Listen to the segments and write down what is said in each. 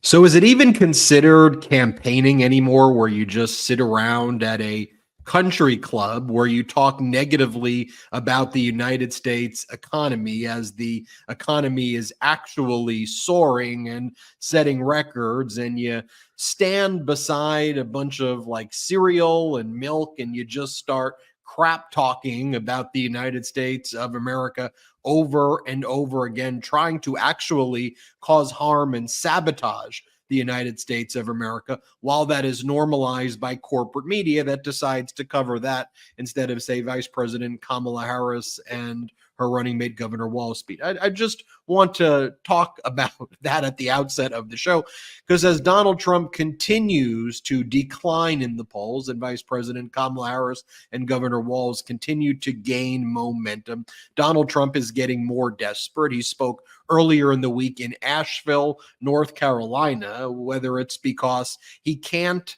So is it even considered campaigning anymore where you just sit around at a country club where you talk negatively about the United States economy as the economy is actually soaring and setting records, and you stand beside a bunch of like cereal and milk and you just start crap talking about the United States of America over and over again, trying to actually cause harm and sabotage the United States of America, while that is normalized by corporate media that decides to cover that instead of, say, Vice President Kamala Harris and her running mate, Governor Walz speech. I just want to talk about that at the outset of the show, because as Donald Trump continues to decline in the polls and Vice President Kamala Harris and Governor Walz continue to gain momentum, Donald Trump is getting more desperate. He spoke earlier in the week in Asheville, North Carolina, whether it's because he can't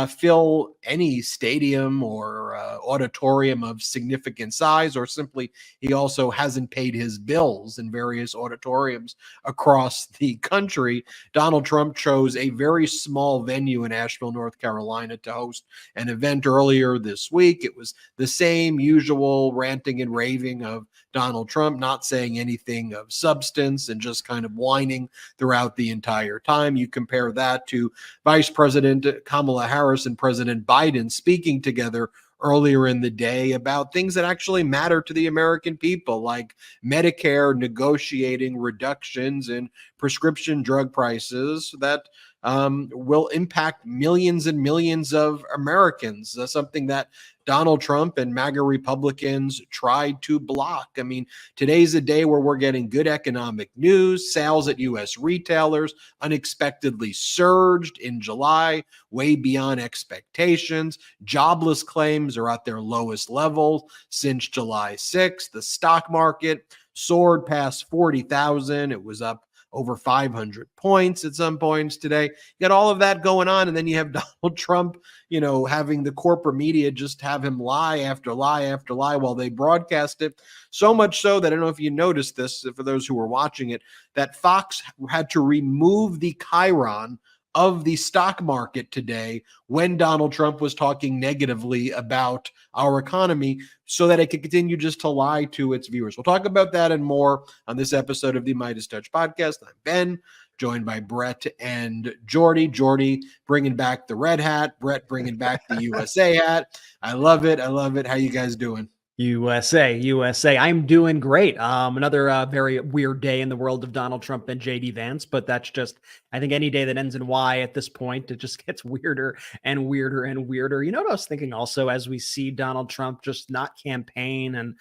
fill any stadium or auditorium of significant size, or simply he also hasn't paid his bills in various auditoriums across the country. Donald Trump chose a very small venue in Asheville, North Carolina to host an event earlier this week. It was the same usual ranting and raving of Donald Trump, not saying anything of substance and just kind of whining throughout the entire time. You compare that to Vice President Kamala Harris and President Biden speaking together earlier in the day about things that actually matter to the American people, like Medicare negotiating reductions in prescription drug prices that will impact millions and millions of Americans, something that Donald Trump and MAGA Republicans tried to block. I mean, today's a day where we're getting good economic news. Sales at U.S. retailers unexpectedly surged in July, way beyond expectations. Jobless claims are at their lowest level since July 6th. The stock market soared past 40,000. It was up over 500 points at some points today. You got all of that going on, and then you have Donald Trump, having the corporate media just have him lie after lie after lie while they broadcast it. So much so that I don't know if you noticed this, for those who were watching it, that Fox had to remove the chyron of the stock market today when Donald Trump was talking negatively about our economy, so that it could continue just to lie to its viewers. We'll talk about that and more on this episode of the MeidasTouch Podcast. I'm Ben, joined by Brett and Jordy. Jordy bringing back the red hat, Brett bringing back the USA hat. I love it. I love it. How you guys doing? USA. I'm doing great. Another very weird day in the world of Donald Trump and JD Vance, but that's just, I think any day that ends in Y at this point, it just gets weirder and weirder and weirder. You know what I was thinking also, as we see Donald Trump just not campaign and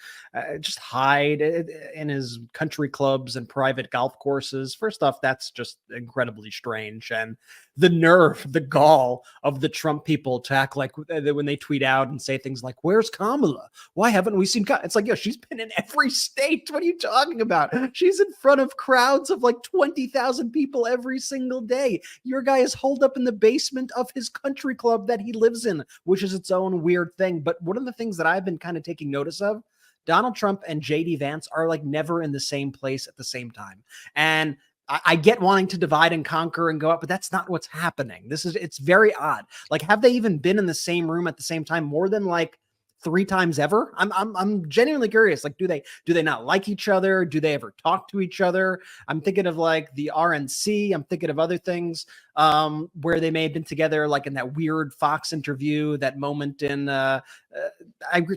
just hide in his country clubs and private golf courses. First off, that's just incredibly strange. And the nerve, the gall of the Trump people to act like when they tweet out and say things like, "Where's Kamala? Why haven't we seen Kamala?" It's like, yo, she's been in every state. What are you talking about? She's in front of crowds of like 20,000 people every single day. Your guy is holed up in the basement of his country club that he lives in, which is its own weird thing. But one of the things that I've been kind of taking notice of, Donald Trump and JD Vance are like never in the same place at the same time. And I get wanting to divide and conquer and go up, but that's not what's happening. It's very odd. Like, have they even been in the same room at the same time more than like 3 times ever? I'm genuinely curious. Like, do they not like each other? Do they ever talk to each other? I'm thinking of like the RNC. I'm thinking of other things where they may have been together, like in that weird Fox interview, that moment in, I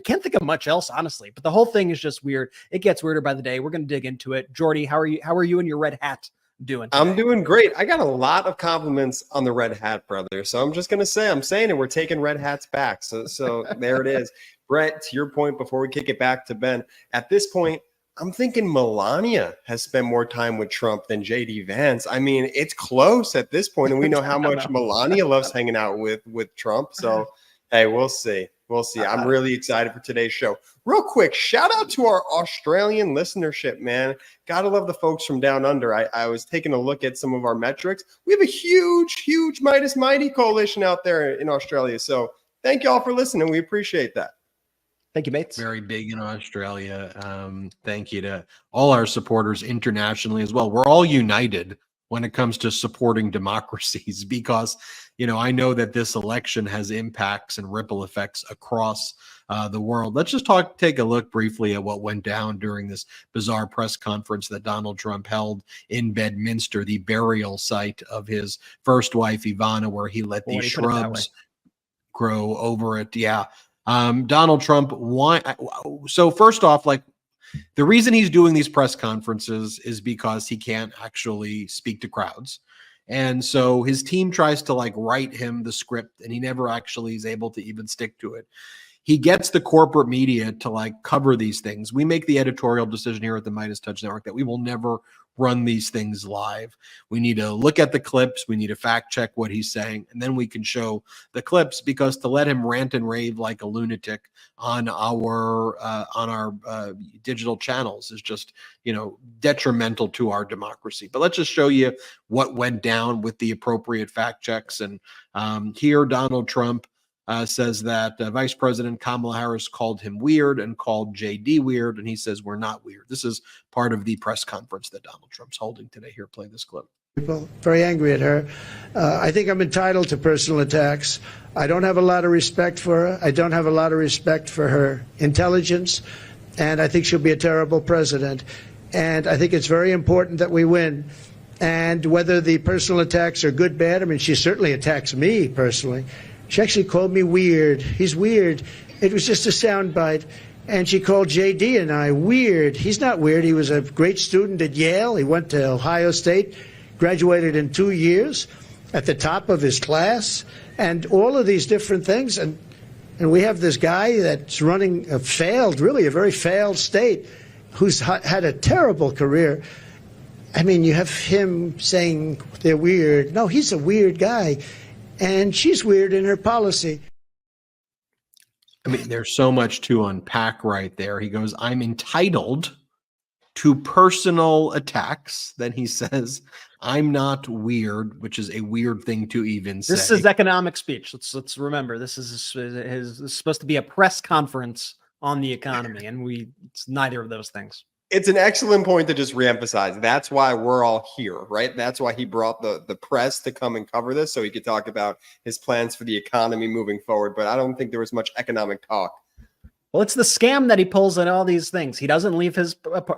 can't think of much else, honestly, but the whole thing is just weird. It gets weirder by the day. We're going to dig into it. Jordy, how are you in your red hat doing today? I'm doing great. I got a lot of compliments on the red hat, brother. So I'm just going to say, I'm saying it. We're taking red hats back. So there it is. Brett, to your point, before we kick it back to Ben, at this point, I'm thinking Melania has spent more time with Trump than JD Vance. I mean, it's close at this point, and we know how much Melania loves hanging out with Trump. So, hey, we'll see. We'll see. I'm really excited for today's show. Real quick, shout out to our Australian listenership, man. Gotta love the folks from down under. I was taking a look at some of our metrics. We have a huge Midas Mighty coalition out there in Australia. So thank you all for listening. We appreciate that. Thank you, mates. Very big in Australia. Thank you to all our supporters internationally as well. We're all united when it comes to supporting democracies, because, I know that this election has impacts and ripple effects across the world. Let's just take a look briefly at what went down during this bizarre press conference that Donald Trump held in Bedminster, the burial site of his first wife, Ivana, where he let these shrubs grow over it. Yeah. Donald Trump, why? So first off, the reason he's doing these press conferences is because he can't actually speak to crowds. And so his team tries to write him the script, and he never actually is able to even stick to it. He gets the corporate media to cover these things. We make the editorial decision here at the MeidasTouch Network that we will never run these things live. We need to look at the clips. We need to fact check what he's saying, and then we can show the clips, because to let him rant and rave like a lunatic on our digital channels is just, detrimental to our democracy. But let's just show you what went down with the appropriate fact checks. And here, Donald Trump says that Vice President Kamala Harris called him weird and called JD weird, and he says we're not weird. This is part of the press conference that Donald Trump's holding today. Here, play this clip. People very angry at her. I think I'm entitled to personal attacks. I don't have a lot of respect for her. I don't have a lot of respect for her intelligence, and I think she'll be a terrible president. And I think it's very important that we win. And whether the personal attacks are good, bad, I mean, she certainly attacks me personally. She actually called me weird. He's weird. It was just a soundbite. And she called JD and I weird. He's not weird. He was a great student at Yale. He went to Ohio State, graduated in 2 years, at the top of his class, and all of these different things. And we have this guy that's running a very failed state, who's had a terrible career. I mean, you have him saying they're weird. No, he's a weird guy. And she's weird in her policy. I mean, there's so much to unpack right there. He goes, I'm entitled to personal attacks. Then he says, I'm not weird, which is a weird thing to even say. This is economic speech. Let's remember, this is supposed to be a press conference on the economy, and it's neither of those things. It's an excellent point to just reemphasize. That's why we're all here, right? That's why he brought the press to come and cover this, so he could talk about his plans for the economy moving forward. But I don't think there was much economic talk. Well, it's the scam that he pulls in all these things. He doesn't leave his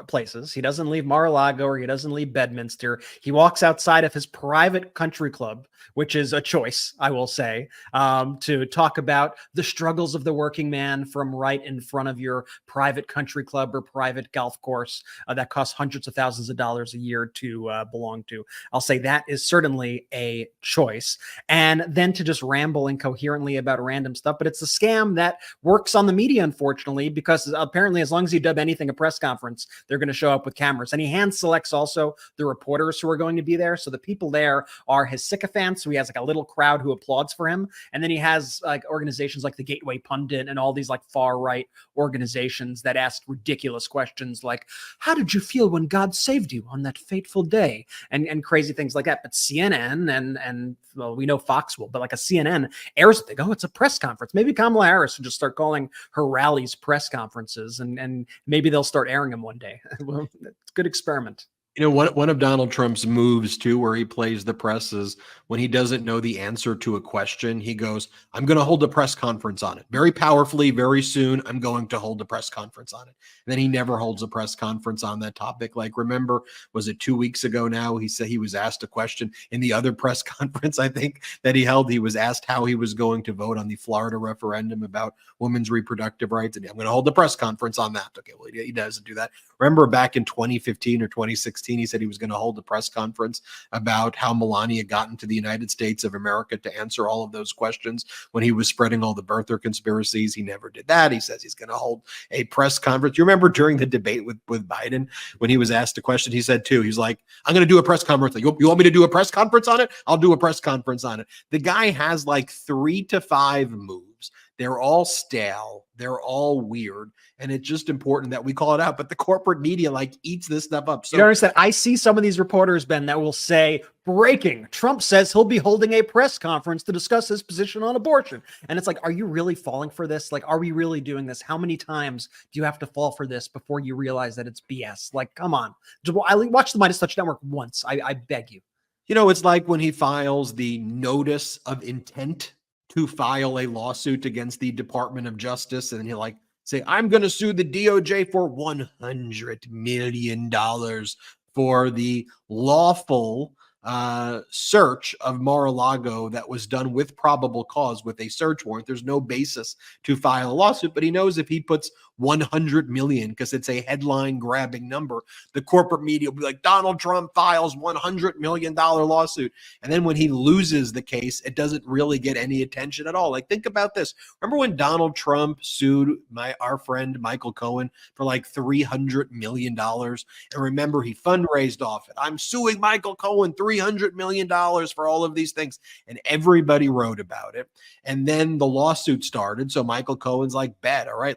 places. He doesn't leave Mar-a-Lago, or he doesn't leave Bedminster. He walks outside of his private country club, which is a choice, I will say, to talk about the struggles of the working man from right in front of your private country club or private golf course that costs hundreds of thousands of dollars a year to belong to. I'll say that is certainly a choice. And then to just ramble incoherently about random stuff. But it's a scam that works on the media, unfortunately, because apparently as long as you dub anything a press conference, they're going to show up with cameras. And he hand selects also the reporters who are going to be there. So the people there are his sycophants. So he has a little crowd who applauds for him. And then he has organizations like the Gateway Pundit and all these far right organizations that ask ridiculous questions like, how did you feel when God saved you on that fateful day? And crazy things like that. But CNN and well, we know Fox will, but a CNN airs it. They go, it's a press conference. Maybe Kamala Harris would just start calling her rallies press conferences, and maybe they'll start airing them one day. Well, it's a good experiment. One of Donald Trump's moves too, where he plays the press, is when he doesn't know the answer to a question, he goes, I'm going to hold a press conference on it. Very powerfully, very soon, I'm going to hold a press conference on it. And then he never holds a press conference on that topic. Remember, was it 2 weeks ago now? He said he was asked a question in the other press conference, I think, that he held. He was asked how he was going to vote on the Florida referendum about women's reproductive rights. And I'm going to hold a press conference on that. Okay, well, he doesn't do that. Remember back in 2015 or 2016, he said he was going to hold a press conference about how Melania got into the United States of America to answer all of those questions when he was spreading all the birther conspiracies. He never did that. He says he's going to hold a press conference. You remember during the debate with Biden, when he was asked a question, he said too, he's like, I'm going to do a press conference. You want me to do a press conference on it? I'll do a press conference on it. The guy has 3 to 5 moves. They're all stale. They're all weird. And it's just important that we call it out. But the corporate media eats this stuff up. So you notice that I see some of these reporters, Ben, that will say, breaking, Trump says he'll be holding a press conference to discuss his position on abortion. And it's are you really falling for this? Are we really doing this? How many times do you have to fall for this before you realize that it's BS? Come on. I watched the MeidasTouch Network once. I beg you. It's like when he files the notice of intent to file a lawsuit against the Department of Justice, and he'll like say, I'm going to sue the DOJ for $100 million for the lawful search of Mar-a-Lago that was done with probable cause with a search warrant. There's no basis to file a lawsuit, but he knows if he puts 100 million, because it's a headline grabbing number, the corporate media will be like, Donald Trump files $100 million lawsuit. And then when he loses the case, it doesn't really get any attention at all. Like, think about this. Remember when Donald Trump sued our friend Michael Cohen for like $300 million? And remember, he fundraised off it. I'm suing Michael Cohen $300 million for all of these things. And everybody wrote about it. And then the lawsuit started. So Michael Cohen's like, bet, all right,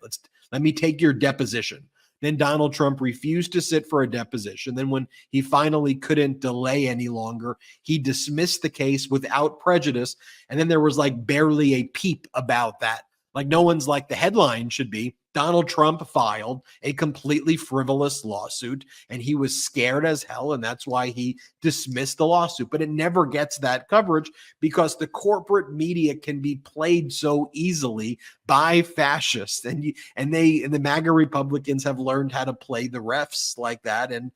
let me take your deposition. Then Donald Trump refused to sit for a deposition. Then when he finally couldn't delay any longer, he dismissed the case without prejudice. And then there was like barely a peep about that. Like, no one's like, the headline should be Donald Trump filed a completely frivolous lawsuit and he was scared as hell. And that's why he dismissed the lawsuit. But it never gets that coverage because the corporate media can be played so easily by fascists. And the MAGA Republicans have learned how to play the refs like that. And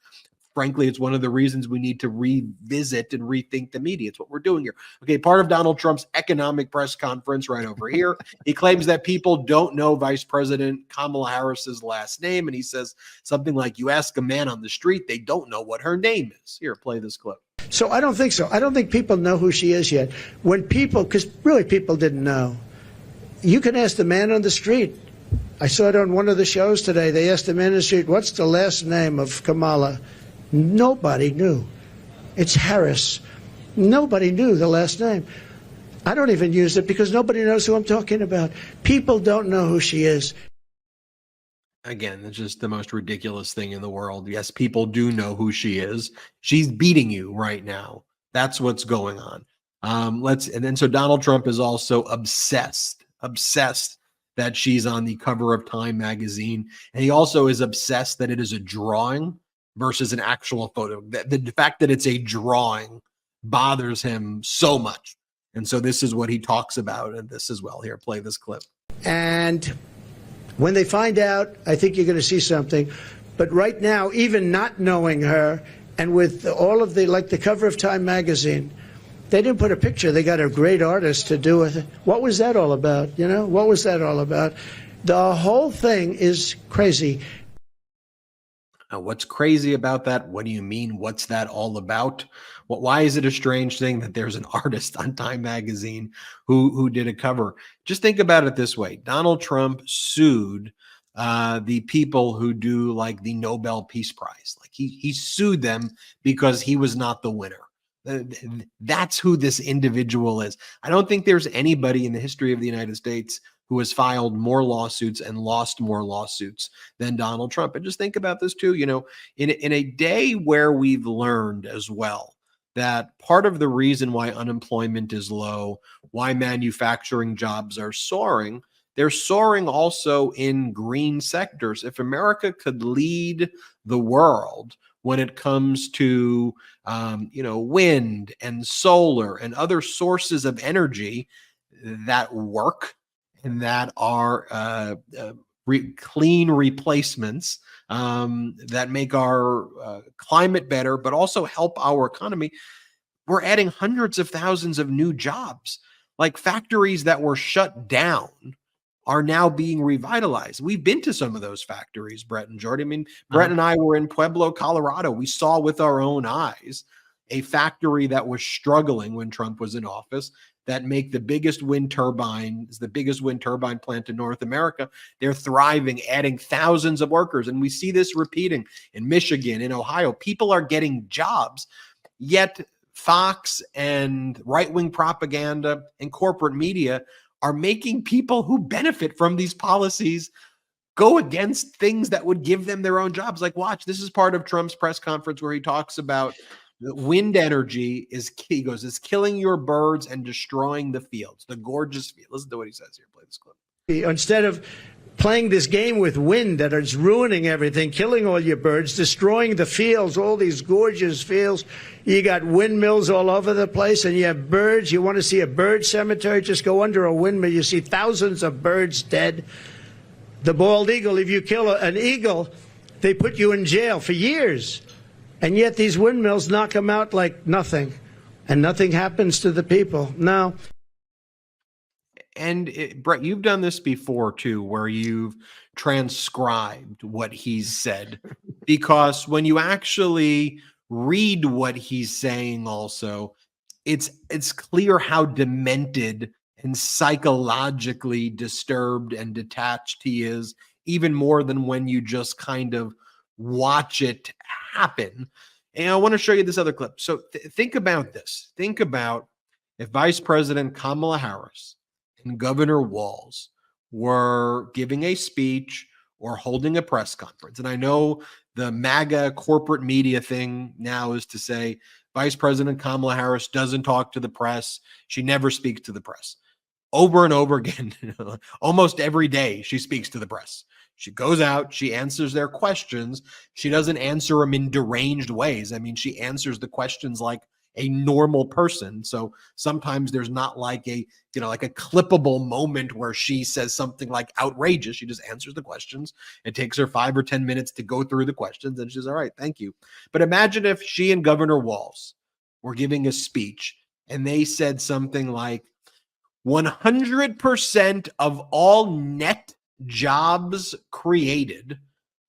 frankly, it's one of the reasons we need to revisit and rethink the media. It's what we're doing here. Okay, part of Donald Trump's economic press conference right over here. He claims that people don't know Vice President Kamala Harris's last name. And he says something like, you ask a man on the street, they don't know what her name is. Here, play this clip. So I don't think so. I don't think people know who she is yet. When people, because really people didn't know. You can ask the man on the street. I saw it on one of the shows today. They asked the man on the street, what's the last name of Kamala? Nobody knew. It's Harris. Nobody knew the last name. I don't even use it because nobody knows who I'm talking about. People don't know who she is. Again, it's just the most ridiculous thing in the world. Yes, people do know who she is. She's beating you right now. That's what's going on. So Donald Trump is also obsessed that she's on the cover of Time magazine. And he also is obsessed that it is a drawing versus an actual photo. The fact that it's a drawing bothers him so much. And so this is what he talks about in this as well. Here, play this clip. And when they find out, I think you're going to see something. But right now, even not knowing her, and with all of the cover of Time magazine, they didn't put a picture. They got a great artist to do it. What was that all about? What was that all about? The whole thing is crazy. What's crazy about that? What do you mean? What's that all about? Why is it a strange thing that there's an artist on Time magazine who did a cover? Just think about it this way. Donald Trump sued the people who do like the Nobel Peace Prize. Like he sued them because he was not the winner. That's who this individual is. I don't think there's anybody in the history of the United States who has filed more lawsuits and lost more lawsuits than Donald Trump. And just think about this too, in a day where we've learned as well that part of the reason why unemployment is low, why manufacturing jobs are soaring, they're soaring also in green sectors. If America could lead the world when it comes to, wind and solar and other sources of energy that work, and that are clean replacements that make our climate better, but also help our economy, we're adding hundreds of thousands of new jobs. Like factories that were shut down are now being revitalized. We've been to some of those factories, Brett and Jordy. I mean, Brett and I were in Pueblo, Colorado. We saw with our own eyes a factory that was struggling when Trump was in office that make the biggest wind turbine plant in North America. They're thriving, adding thousands of workers. And we see this repeating in Michigan, in Ohio. People are getting jobs, yet Fox and right-wing propaganda and corporate media are making people who benefit from these policies go against things that would give them their own jobs. Like, watch, this is part of Trump's press conference where he talks about wind energy is killing your birds and destroying the fields, the gorgeous field. Listen to what he says here. Play this clip. Instead of playing this game with wind that is ruining everything, killing all your birds, destroying the fields, all these gorgeous fields. You got windmills all over the place, and you have birds. You want to see a bird cemetery? Just go under a windmill. You see thousands of birds dead. The bald eagle, if you kill an eagle, they put you in jail for years. And yet these windmills knock them out like nothing. And nothing happens to the people. Now, and Brett, you've done this before too, where you've transcribed what he's said, because when you actually read what he's saying also, it's clear how demented and psychologically disturbed and detached he is, even more than when you just kind of watch it happen. And I want to show you this other clip. So think about this. Think about if Vice President Kamala Harris and Governor Walz were giving a speech or holding a press conference. And I know the MAGA corporate media thing now is to say Vice President Kamala Harris doesn't talk to the press. She never speaks to the press. Over and over again, almost every day, she speaks to the press. She goes out, she answers their questions. She doesn't answer them in deranged ways. I mean, she answers the questions like a normal person. So sometimes there's not like a clippable moment where she says something like outrageous. She just answers the questions. It takes her 5 or 10 minutes to go through the questions, and she's all right, thank you. But imagine if she and Governor Walz were giving a speech and they said something like, 100% of all net jobs created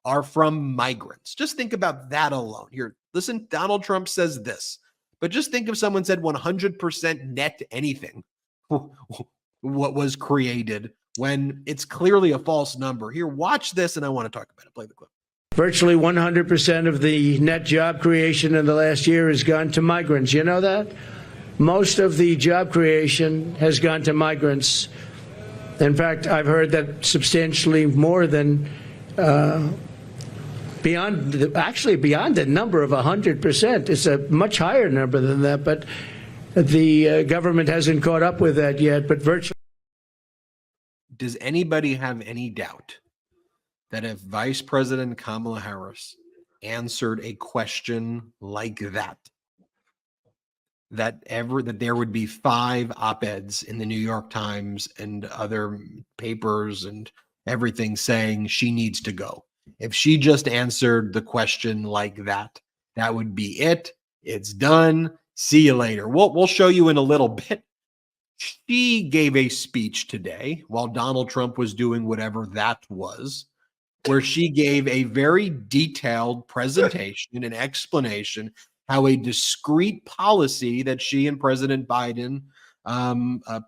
are from migrants. Just think about that alone. Here, listen, Donald Trump says this, but just think if someone said 100% net anything, what was created, when it's clearly a false number. Here, watch this, and I want to talk about it. Play the clip. virtually 100% of the net job creation in the last year has gone to migrants. You know that? Most of the job creation has gone to migrants. In fact, I've heard that substantially more than beyond the number of 100%. It's a much higher number than that, but the government hasn't caught up with that yet. But virtually. Does anybody have any doubt that if Vice President Kamala Harris answered a question like that, that there would be 5 op-eds in the New York Times and other papers and everything saying she needs to go? If she just answered the question like that, that would be it. It's done. See you later. We'll show you in a little bit. She gave a speech today while Donald Trump was doing whatever that was, where she gave a very detailed presentation and explanation how a discrete policy that she and President Biden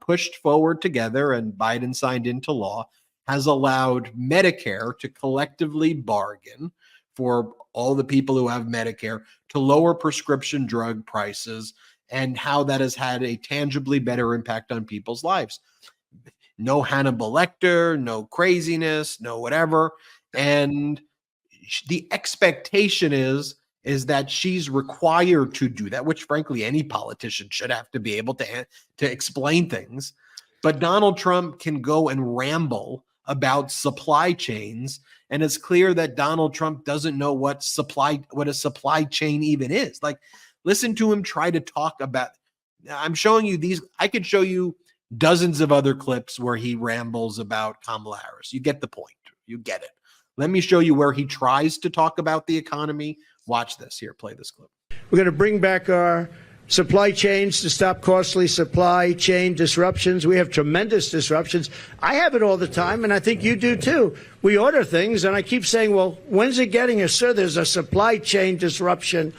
pushed forward together and Biden signed into law has allowed Medicare to collectively bargain for all the people who have Medicare to lower prescription drug prices, and how that has had a tangibly better impact on people's lives. No Hannibal Lecter, no craziness, no whatever. And the expectation is that she's required to do that, which frankly any politician should have to be able to explain things. But Donald Trump can go and ramble about supply chains, and it's clear that Donald Trump doesn't know what a supply chain even is. Like, listen to him try to talk about. I'm showing you these. I could show you dozens of other clips where he rambles about Kamala Harris. You get the point. You get it. Let me show you where he tries to talk about the economy. Watch this. Here, play this clip. We're going to bring back our supply chains to stop costly supply chain disruptions. We have tremendous disruptions. I have it all the time, and I think you do too. We order things, and I keep saying, well, when's it getting us? Sir, there's a supply chain disruption.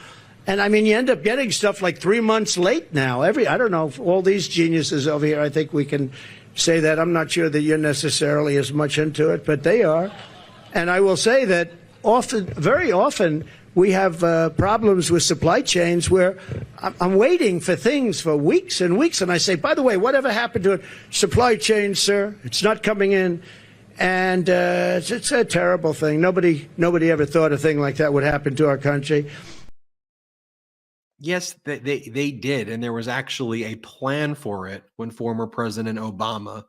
And I mean, you end up getting stuff like 3 months late now. I don't know, all these geniuses over here, I think we can say that. I'm not sure that you're necessarily as much into it, but they are. And I will say that very often, we have problems with supply chains where I'm waiting for things for weeks and weeks. And I say, by the way, whatever happened to it? Supply chain, sir, it's not coming in. And it's a terrible thing. Nobody ever thought a thing like that would happen to our country. Yes, they did. And there was actually a plan for it when former President Obama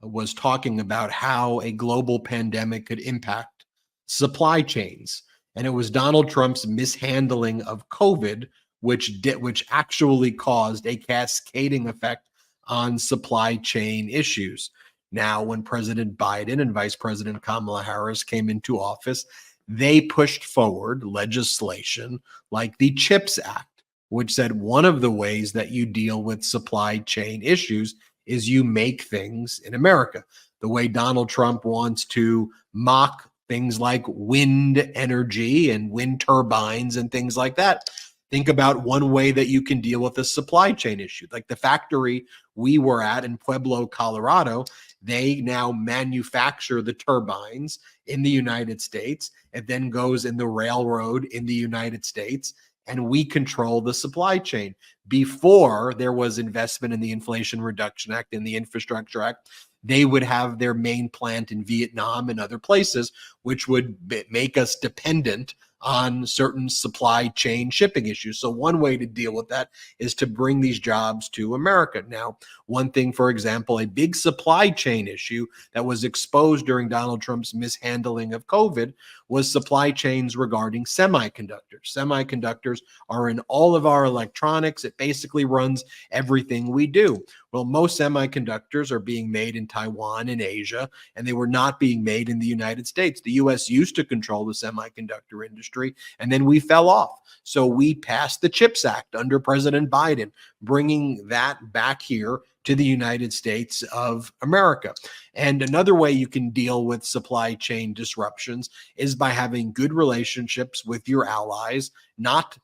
was talking about how a global pandemic could impact supply chains. And it was Donald Trump's mishandling of COVID, which actually caused a cascading effect on supply chain issues. Now, when President Biden and Vice President Kamala Harris came into office, they pushed forward legislation like the CHIPS Act, which said one of the ways that you deal with supply chain issues is you make things in America. The way Donald Trump wants to mock things like wind energy and wind turbines and things like that. Think about one way that you can deal with a supply chain issue. Like the factory we were at in Pueblo, Colorado, they now manufacture the turbines in the United States. It then goes in the railroad in the United States, and we control the supply chain. Before there was investment in the Inflation Reduction Act and the Infrastructure Act, they would have their main plant in Vietnam and other places, which would make us dependent on certain supply chain shipping issues. So one way to deal with that is to bring these jobs to America. Now, one thing, for example, a big supply chain issue that was exposed during Donald Trump's mishandling of COVID was supply chains regarding semiconductors. Semiconductors are in all of our electronics. It basically runs everything we do. Well, most semiconductors are being made in Taiwan and Asia, and they were not being made in the United States. The U.S. used to control the semiconductor industry, and then we fell off. So we passed the CHIPS Act under President Biden, bringing that back here to the United States of America. And another way you can deal with supply chain disruptions is by having good relationships with your allies, not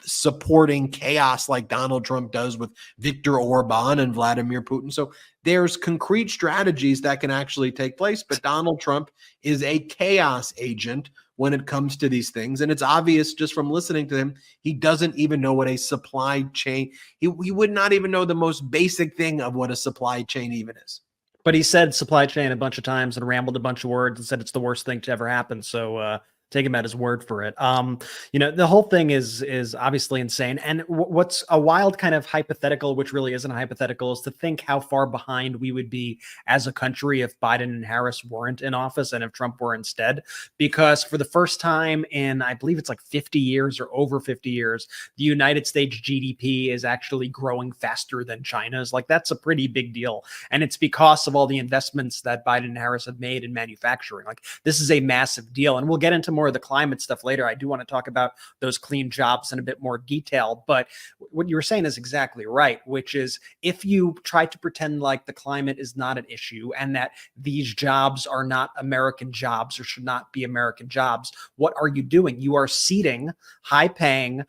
supporting chaos like Donald Trump does with Viktor Orban and Vladimir Putin. So there's concrete strategies that can actually take place, but Donald Trump is a chaos agent when it comes to these things. And it's obvious just from listening to him, he doesn't even know what a supply chain, he would not even know the most basic thing of what a supply chain even is. But he said supply chain a bunch of times and rambled a bunch of words and said it's the worst thing to ever happen. So take him at his word for it. The whole thing is obviously insane. And what's a wild kind of hypothetical, which really isn't a hypothetical, is to think how far behind we would be as a country if Biden and Harris weren't in office and if Trump were instead. Because for the first time in, I believe it's like 50 years or over 50 years, the United States GDP is actually growing faster than China's. Like, that's a pretty big deal. And it's because of all the investments that Biden and Harris have made in manufacturing. Like, this is a massive deal. And we'll get into more of the climate stuff later. I do want to talk about those clean jobs in a bit more detail, but what you were saying is exactly right, which is if you try to pretend like the climate is not an issue and that these jobs are not American jobs or should not be American jobs, what are you doing? You are seeding high-paying,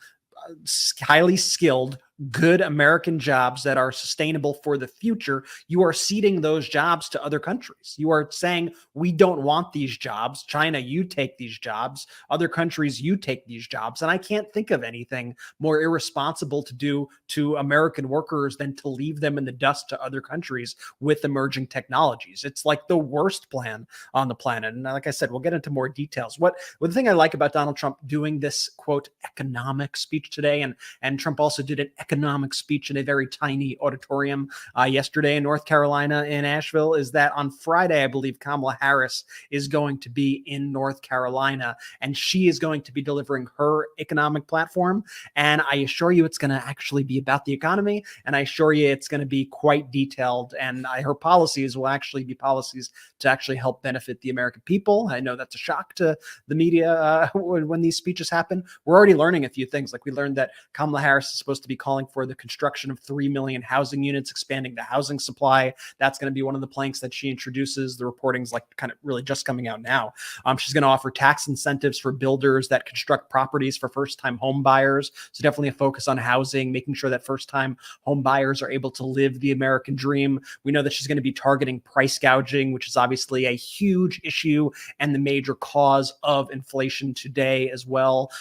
highly skilled, good American jobs that are sustainable for the future. You are ceding those jobs to other countries. You are saying, we don't want these jobs. China, you take these jobs. Other countries, you take these jobs. And I can't think of anything more irresponsible to do to American workers than to leave them in the dust to other countries with emerging technologies. It's like the worst plan on the planet. And like I said, we'll get into more details. What the thing I like about Donald Trump doing this, quote, economic speech today, and Trump also did an economic speech in a very tiny auditorium yesterday in North Carolina in Asheville, is that on Friday, I believe Kamala Harris is going to be in North Carolina, and she is going to be delivering her economic platform. And I assure you it's going to actually be about the economy, and I assure you it's going to be quite detailed, and her policies will actually be policies to actually help benefit the American people. I know that's a shock to the media when these speeches happen. We're already learning a few things. Like, we learned that Kamala Harris is supposed to be calling for the construction of 3 million housing units, expanding the housing supply. That's going to be one of the planks that she introduces. The reporting's like kind of really just coming out now. She's going to offer tax incentives for builders that construct properties for first-time home buyers. So definitely a focus on housing, making sure that first-time home buyers are able to live the American dream. We know that she's going to be targeting price gouging, which is obviously a huge issue and the major cause of inflation today as well.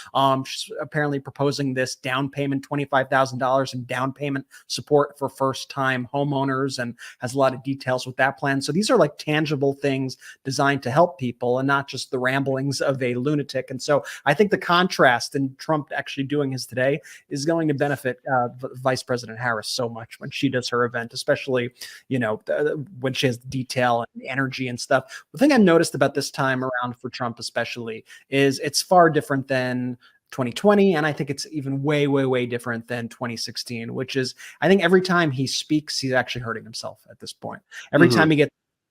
She's apparently proposing this down payment, $25,000 in down payment support for first-time homeowners, and has a lot of details with that plan. So these are like tangible things designed to help people and not just the ramblings of a lunatic. And so I think the contrast in Trump actually doing his today is going to benefit Vice President Harris so much when she does her event, especially, when she has detail and energy and stuff. The thing I noticed about this time around for Trump especially is it's far different than 2020. And I think it's even way, way, way different than 2016, which is, I think every time he speaks, he's actually hurting himself at this point. Every time he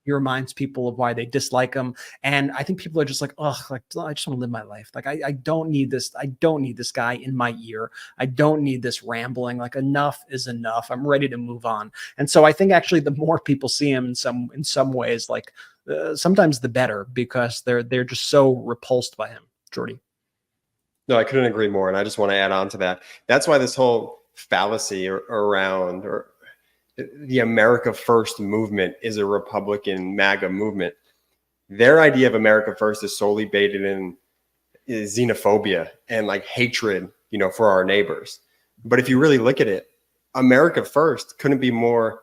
reminds people of why they dislike him. And I think people are just like, oh, like, I just want to live my life. Like, I don't need this. I don't need this guy in my ear. I don't need this rambling. Like, enough is enough. I'm ready to move on. And so I think actually the more people see him in some ways, like sometimes the better, because they're just so repulsed by him. Jordy. No, I couldn't agree more. And I just want to add on to that. That's why this whole fallacy around the America First movement is a Republican MAGA movement. Their idea of America First is solely baited in xenophobia and like hatred, for our neighbors. But if you really look at it, America First couldn't be more,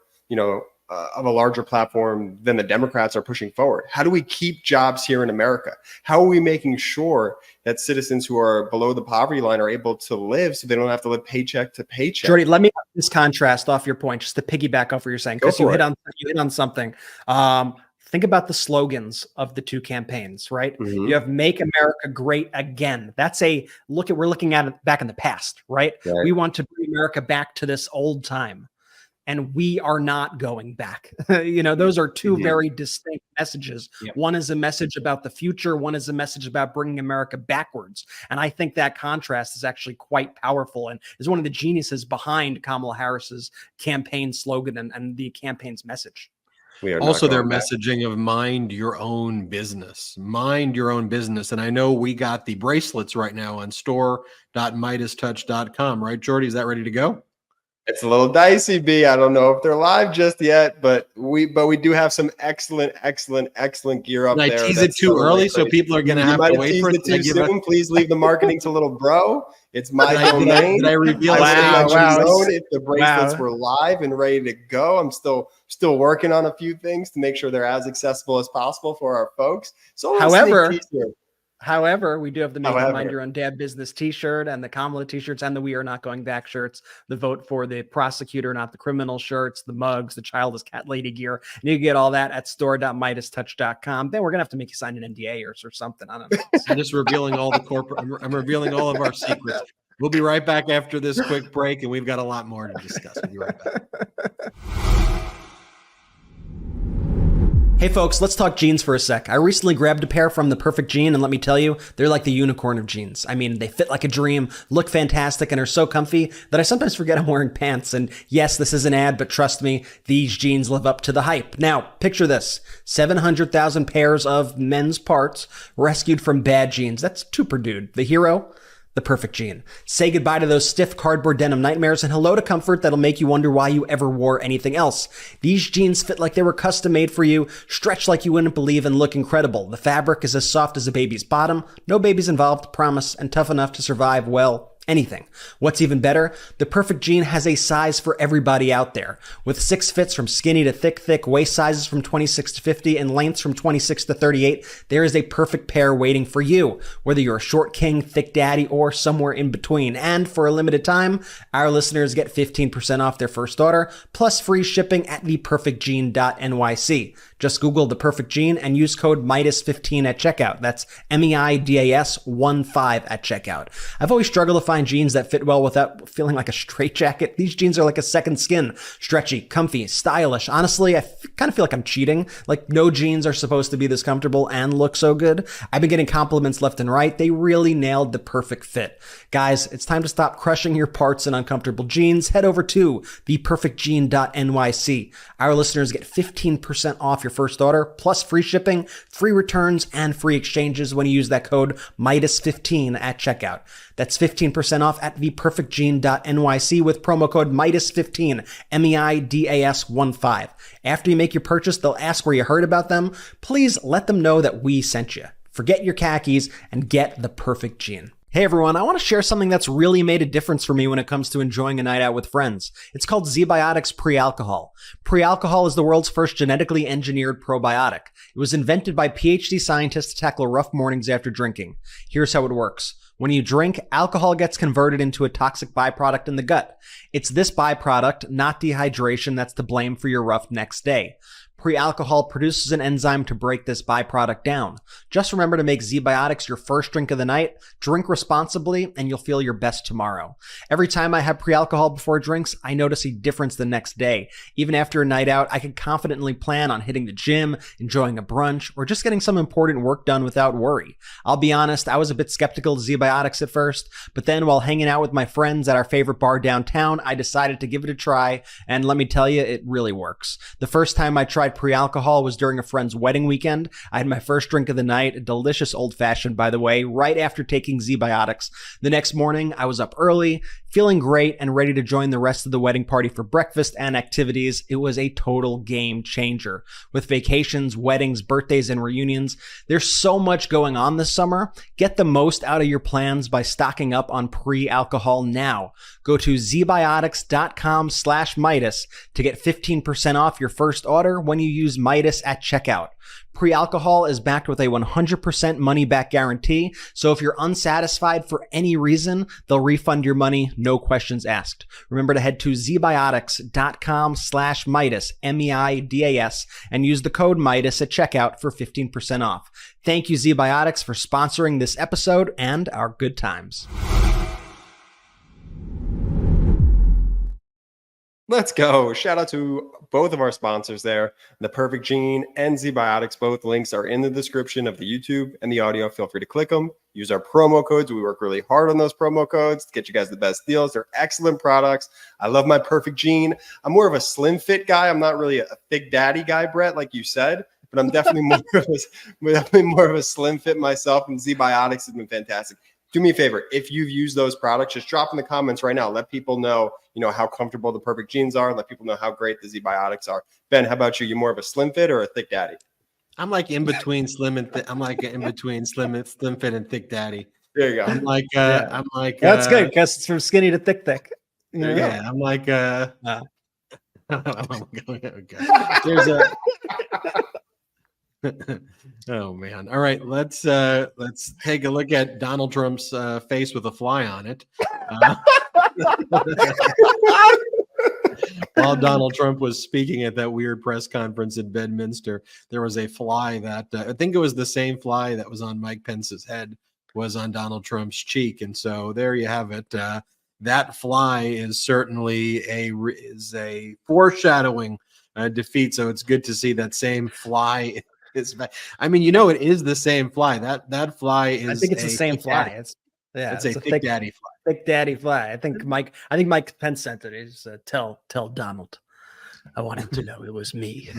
of a larger platform than the Democrats are pushing forward. How do we keep jobs here in America? How are we making sure that citizens who are below the poverty line are able to live so they don't have to live paycheck to paycheck? Jordy, let me this contrast off your point, just to piggyback off what you're saying, because you hit on something. Think about the slogans of the two campaigns, right? Mm-hmm. You have "Make America Great Again." That's we're looking at it back in the past, right? We want to bring America back to this old time. And we are not going back. Those are two very distinct messages. Yep. One is a message about the future. One is a message about bringing America backwards. And I think that contrast is actually quite powerful and is one of the geniuses behind Kamala Harris's campaign slogan and the campaign's message. Also, their messaging of mind your own business. Mind your own business. And I know we got the bracelets right now on store.MeidasTouch.com, right, Jordy? Is that ready to go? It's a little dicey, B. I don't know if they're live just yet, but we do have some excellent gear up there. I tease it too early, so people are going to have to wait for it. Too soon. Please leave the marketing to little bro. It's my domain. Did I reveal? If the bracelets were live and ready to go, I'm still working on a few things to make sure they're as accessible as possible for our folks. So, However, we do have the Mind Your Own Dad Business t-shirt and the Kamala t-shirts and the We Are Not Going Back shirts, the Vote for the Prosecutor, Not the Criminal shirts, the mugs, the Childless Cat Lady gear. And you can get all that at store.MeidasTouch.com. Then we're going to have to make you sign an NDA or something. I don't know. I'm just revealing all the I'm revealing all of our secrets. We'll be right back after this quick break, and we've got a lot more to discuss. We'll be right back. Hey folks, let's talk jeans for a sec. I recently grabbed a pair from The Perfect Jean, and let me tell you, they're like the unicorn of jeans. I mean, they fit like a dream, look fantastic, and are so comfy that I sometimes forget I'm wearing pants. And yes, this is an ad, but trust me, these jeans live up to the hype. Now, picture this. 700,000 pairs of men's parts rescued from bad jeans. That's Tupper Dude, the hero. The Perfect Jean. Say goodbye to those stiff cardboard denim nightmares and hello to comfort that'll make you wonder why you ever wore anything else. These jeans fit like they were custom made for you, stretch like you wouldn't believe, and look incredible. The fabric is as soft as a baby's bottom, no babies involved, promise, and tough enough to survive, well, anything. What's even better, the Perfect Jean has a size for everybody out there. With 6 fits from skinny to thick, waist sizes from 26 to 50, and lengths from 26 to 38, there is a perfect pair waiting for you, whether you're a short king, thick daddy, or somewhere in between. And for a limited time, our listeners get 15% off their first order, plus free shipping at theperfectjean.nyc. Just Google The Perfect Jean and use code MeidasTouch15 at checkout. That's MEIDAS15 at checkout. I've always struggled to find jeans that fit well without feeling like a straitjacket. These jeans are like a second skin. Stretchy, comfy, stylish. Honestly, I kind of feel like I'm cheating. Like, no jeans are supposed to be this comfortable and look so good. I've been getting compliments left and right. They really nailed the perfect fit. Guys, it's time to stop crushing your parts in uncomfortable jeans. Head over to theperfectjean.nyc. Our listeners get 15% off your first order, plus free shipping, free returns, and free exchanges when you use that code MeidasTouch15 at checkout. That's 15% off at theperfectjean.nyc with promo code MeidasTouch15, MEIDAS15. After you make your purchase, they'll ask where you heard about them. Please let them know that we sent you. Forget your khakis and get The Perfect Jean. Hey everyone, I want to share something that's really made a difference for me when it comes to enjoying a night out with friends. It's called ZBiotics Pre-Alcohol. Pre-Alcohol is the world's first genetically engineered probiotic. It was invented by PhD scientists to tackle rough mornings after drinking. Here's how it works. When you drink, alcohol gets converted into a toxic byproduct in the gut. It's this byproduct, not dehydration, that's to blame for your rough next day. Pre-alcohol produces an enzyme to break this byproduct down. Just remember to make ZBiotics your first drink of the night, drink responsibly, and you'll feel your best tomorrow. Every time I have pre-alcohol before drinks, I notice a difference the next day. Even after a night out, I can confidently plan on hitting the gym, enjoying a brunch, or just getting some important work done without worry. I'll be honest, I was a bit skeptical of ZBiotics at first, but then while hanging out with my friends at our favorite bar downtown, I decided to give it a try, and let me tell you, it really works. The first time I tried pre-alcohol was during a friend's wedding weekend. I had my first drink of the night, a delicious old-fashioned, by the way, right after taking ZBiotics. The next morning, I was up early, feeling great, and ready to join the rest of the wedding party for breakfast and activities. It was a total game changer. With vacations, weddings, birthdays, and reunions, there's so much going on this summer. Get the most out of your plans by stocking up on pre-alcohol now. Go to zbiotics.com/Meidas to get 15% off your first order when you use Meidas at checkout. Pre-alcohol is backed with a 100% money-back guarantee, so if you're unsatisfied for any reason, they'll refund your money, no questions asked. Remember to head to zbiotics.com/Meidas, MEIDAS, and use the code Meidas at checkout for 15% off. Thank you, ZBiotics, for sponsoring this episode and our good times. Let's go. Shout out to both of our sponsors there, The Perfect Gene and ZBiotics. Both links are in the description of the YouTube and the audio. Feel free to click them. Use our promo codes. We work really hard on those promo codes to get you guys the best deals. They're excellent products. I love my Perfect Gene. I'm more of a slim fit guy. I'm not really a thick daddy guy, Brett, like you said, but I'm definitely more of a slim fit myself, and ZBiotics has been fantastic. Do me a favor. If you've used those products, just drop in the comments right now. Let people know, how comfortable the Perfect Genes are. Let people know how great the ZBiotics are. Ben, how about you? You more of a slim fit or a thick daddy? I'm like in between slim fit and thick daddy. There you go. I'm like That's good because it's from skinny to thick. Yeah, I'm like there's a oh man. All right, let's take a look at Donald Trump's face with a fly on it. While Donald Trump was speaking at that weird press conference in Bedminster, there was a fly that I think it was the same fly that was on Mike Pence's head was on Donald Trump's cheek, and so there you have it. That fly is certainly a foreshadowing defeat. So it's good to see that same fly. I mean, it is the same fly. That fly is. I think it's the same fly. It's a thick daddy fly. Thick daddy fly. I think Mike Pence sent it. He said, "Tell Donald, I want him to know it was me."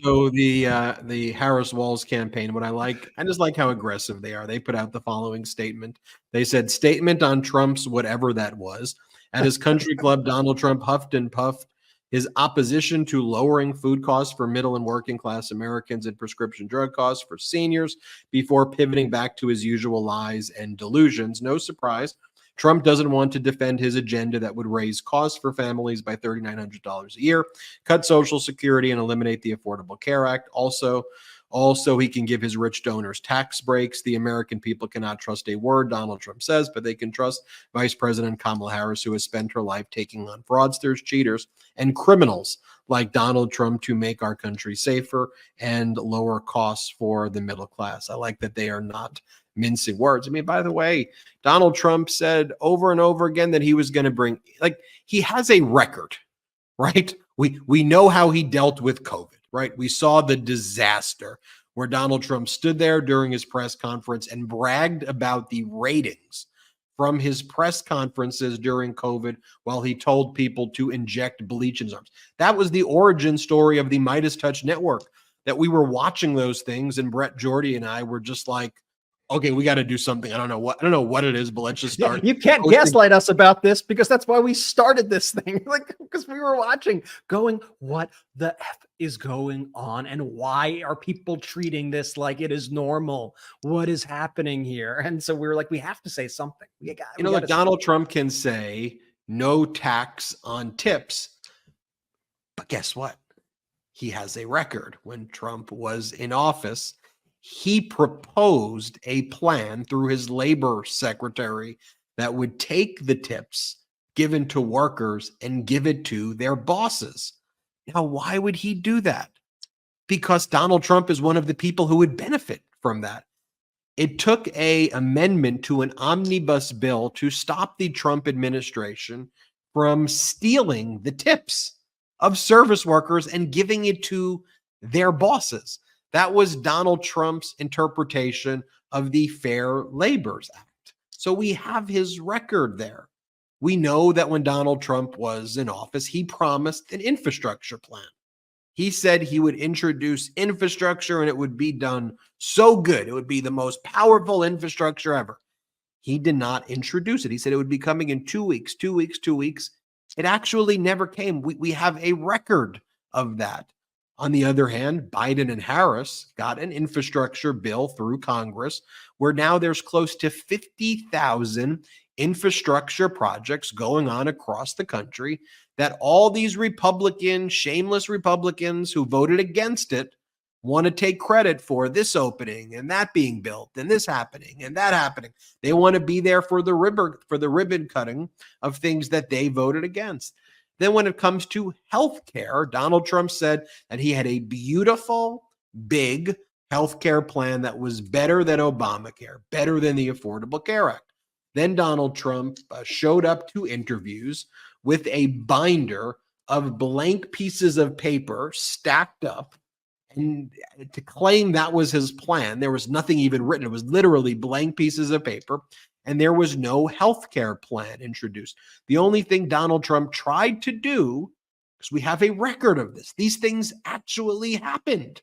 So the Harris Walls campaign. I just like how aggressive they are. They put out the following statement. They said, "Statement on Trump's whatever that was at his country club. Donald Trump huffed and puffed his opposition to lowering food costs for middle and working class Americans and prescription drug costs for seniors before pivoting back to his usual lies and delusions. No surprise, Trump doesn't want to defend his agenda that would raise costs for families by $3,900 a year, cut Social Security, and eliminate the Affordable Care Act. Also, he can give his rich donors tax breaks. The American people cannot trust a word Donald Trump says, but they can trust Vice President Kamala Harris, who has spent her life taking on fraudsters, cheaters, and criminals like Donald Trump to make our country safer and lower costs for the middle class." I like that they are not mincing words. I mean, by the way, Donald Trump said over and over again that he was going to bring, he has a record, right? We know how he dealt with COVID. Right. We saw the disaster where Donald Trump stood there during his press conference and bragged about the ratings from his press conferences during COVID while he told people to inject bleach in his arms. That was the origin story of the MeidasTouch network, that we were watching those things. And Brett, Jordy, and I were just like, okay, we got to do something. I don't know what it is, but let's just start. You can't gaslight us about this because that's why we started this thing. Like, because we were watching going, what the F is going on? And why are people treating this like it is normal? What is happening here? And so we were like, we have to say something. Like Donald Trump can say no tax on tips, but guess what? He has a record. When Trump was in office, he proposed a plan through his labor secretary that would take the tips given to workers and give it to their bosses. Now, why would he do that? Because Donald Trump is one of the people who would benefit from that. It took an amendment to an omnibus bill to stop the Trump administration from stealing the tips of service workers and giving it to their bosses. That was Donald Trump's interpretation of the Fair Labor Act. So we have his record there. We know that when Donald Trump was in office, he promised an infrastructure plan. He said he would introduce infrastructure and it would be done so good. It would be the most powerful infrastructure ever. He did not introduce it. He said it would be coming in 2 weeks, 2 weeks, 2 weeks. It actually never came. We have a record of that. On the other hand, Biden and Harris got an infrastructure bill through Congress where now there's close to 50,000 infrastructure projects going on across the country that all these shameless Republicans who voted against it want to take credit for this opening and that being built and this happening and that happening. They want to be there for the ribbon cutting of things that they voted against. Then when it comes to healthcare, Donald Trump said that he had a beautiful, big healthcare plan that was better than Obamacare, better than the Affordable Care Act. Then Donald Trump showed up to interviews with a binder of blank pieces of paper stacked up. And to claim that was his plan, there was nothing even written. It was literally blank pieces of paper. And there was no health care plan introduced. The only thing Donald Trump tried to do, because we have a record of this, these things actually happened,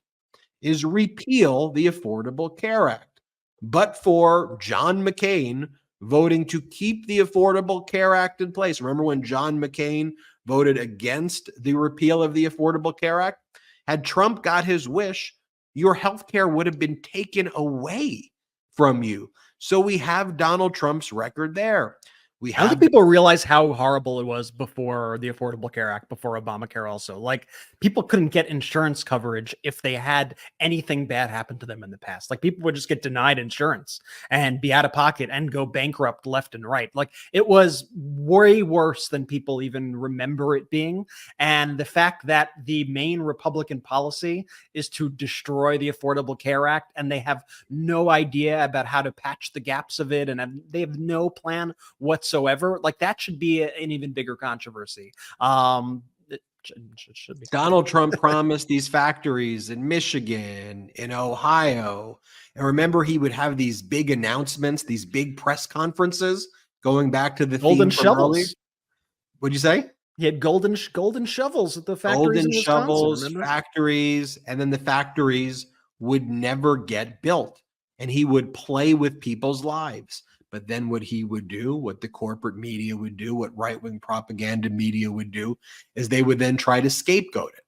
is repeal the Affordable Care Act. But for John McCain voting to keep the Affordable Care Act in place. Remember when John McCain voted against the repeal of the Affordable Care Act? Had Trump got his wish, your health care would have been taken away from you. So we have Donald Trump's record there. I don't think people realize how horrible it was before the Affordable Care Act, before Obamacare also. Like, people couldn't get insurance coverage if they had anything bad happen to them in the past. Like, people would just get denied insurance and be out of pocket and go bankrupt left and right. Like, it was way worse than people even remember it being. And the fact that the main Republican policy is to destroy the Affordable Care Act, and they have no idea about how to patch the gaps of it, and they have no plan whatsoever. Like, that should be an even bigger controversy. It should be. Donald Trump promised these factories in Michigan, in Ohio. And remember, he would have these big announcements, these big press conferences, going back to the golden theme from shovels. earlier. What'd you say? He had golden shovels at the factories. Golden in Wisconsin, shovels, remember? factories, and then the factories would never get built. And he would play with people's lives. But then what he would do, what the corporate media would do, what right-wing propaganda media would do, is they would then try to scapegoat it.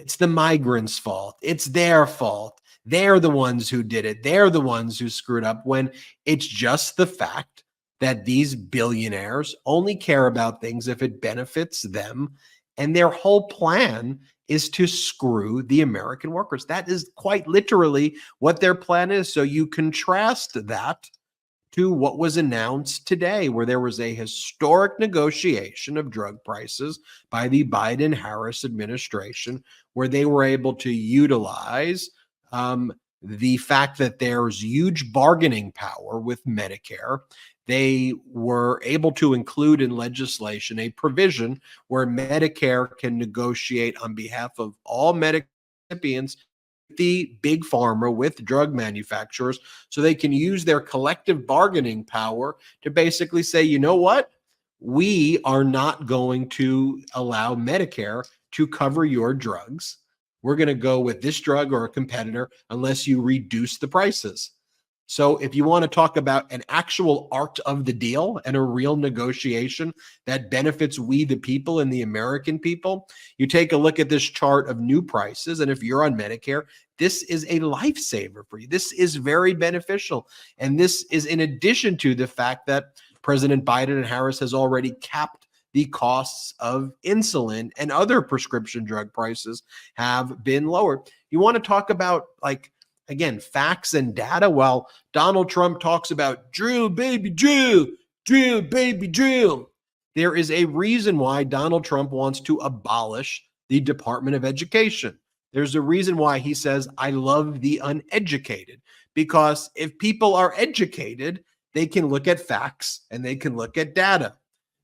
It's the migrants' fault. It's their fault. They're the ones who did it. They're the ones who screwed up, when it's just the fact that these billionaires only care about things if it benefits them. And their whole plan is to screw the American workers. That is quite literally what their plan is. So you contrast that to what was announced today, where there was a historic negotiation of drug prices by the Biden-Harris administration, where they were able to utilize the fact that there's huge bargaining power with Medicare. They were able to include in legislation a provision where Medicare can negotiate on behalf of all Medicare recipients, the big pharma, with drug manufacturers, so they can use their collective bargaining power to basically say, you know what? We are not going to allow Medicare to cover your drugs. We're going to go with this drug or a competitor unless you reduce the prices. So if you want to talk about an actual art of the deal and a real negotiation that benefits we, the people, and the American people, you take a look at this chart of new prices. And if you're on Medicare, this is a lifesaver for you. This is very beneficial. And this is in addition to the fact that President Biden and Harris has already capped the costs of insulin, and other prescription drug prices have been lowered. You want to talk about, like, again, facts and data? While Donald Trump talks about drill, baby, drill, drill, baby, drill, there is a reason why Donald Trump wants to abolish the Department of Education. There's a reason why he says, I love the uneducated, because if people are educated, they can look at facts and they can look at data.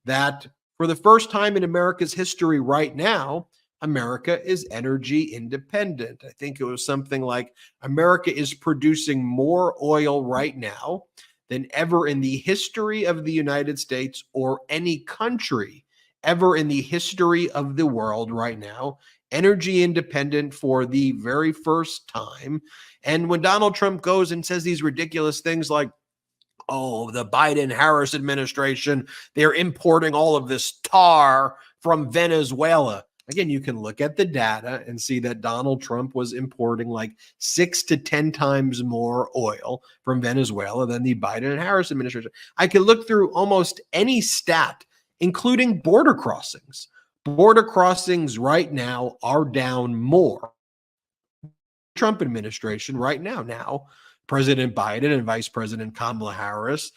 That for the first time in America's history right now, America is energy independent. I think it was something like America is producing more oil right now than ever in the history of the United States or any country ever in the history of the world right now. Energy independent for the very first time. And when Donald Trump goes and says these ridiculous things like, oh, the Biden-Harris administration, they're importing all of this tar from Venezuela. Again, you can look at the data and see that Donald Trump was importing like 6 to 10 times more oil from Venezuela than the Biden and Harris administration. I could look through almost any stat, including border crossings. Border crossings right now are down more. Trump administration right now. Now, President Biden and Vice President Kamala Harris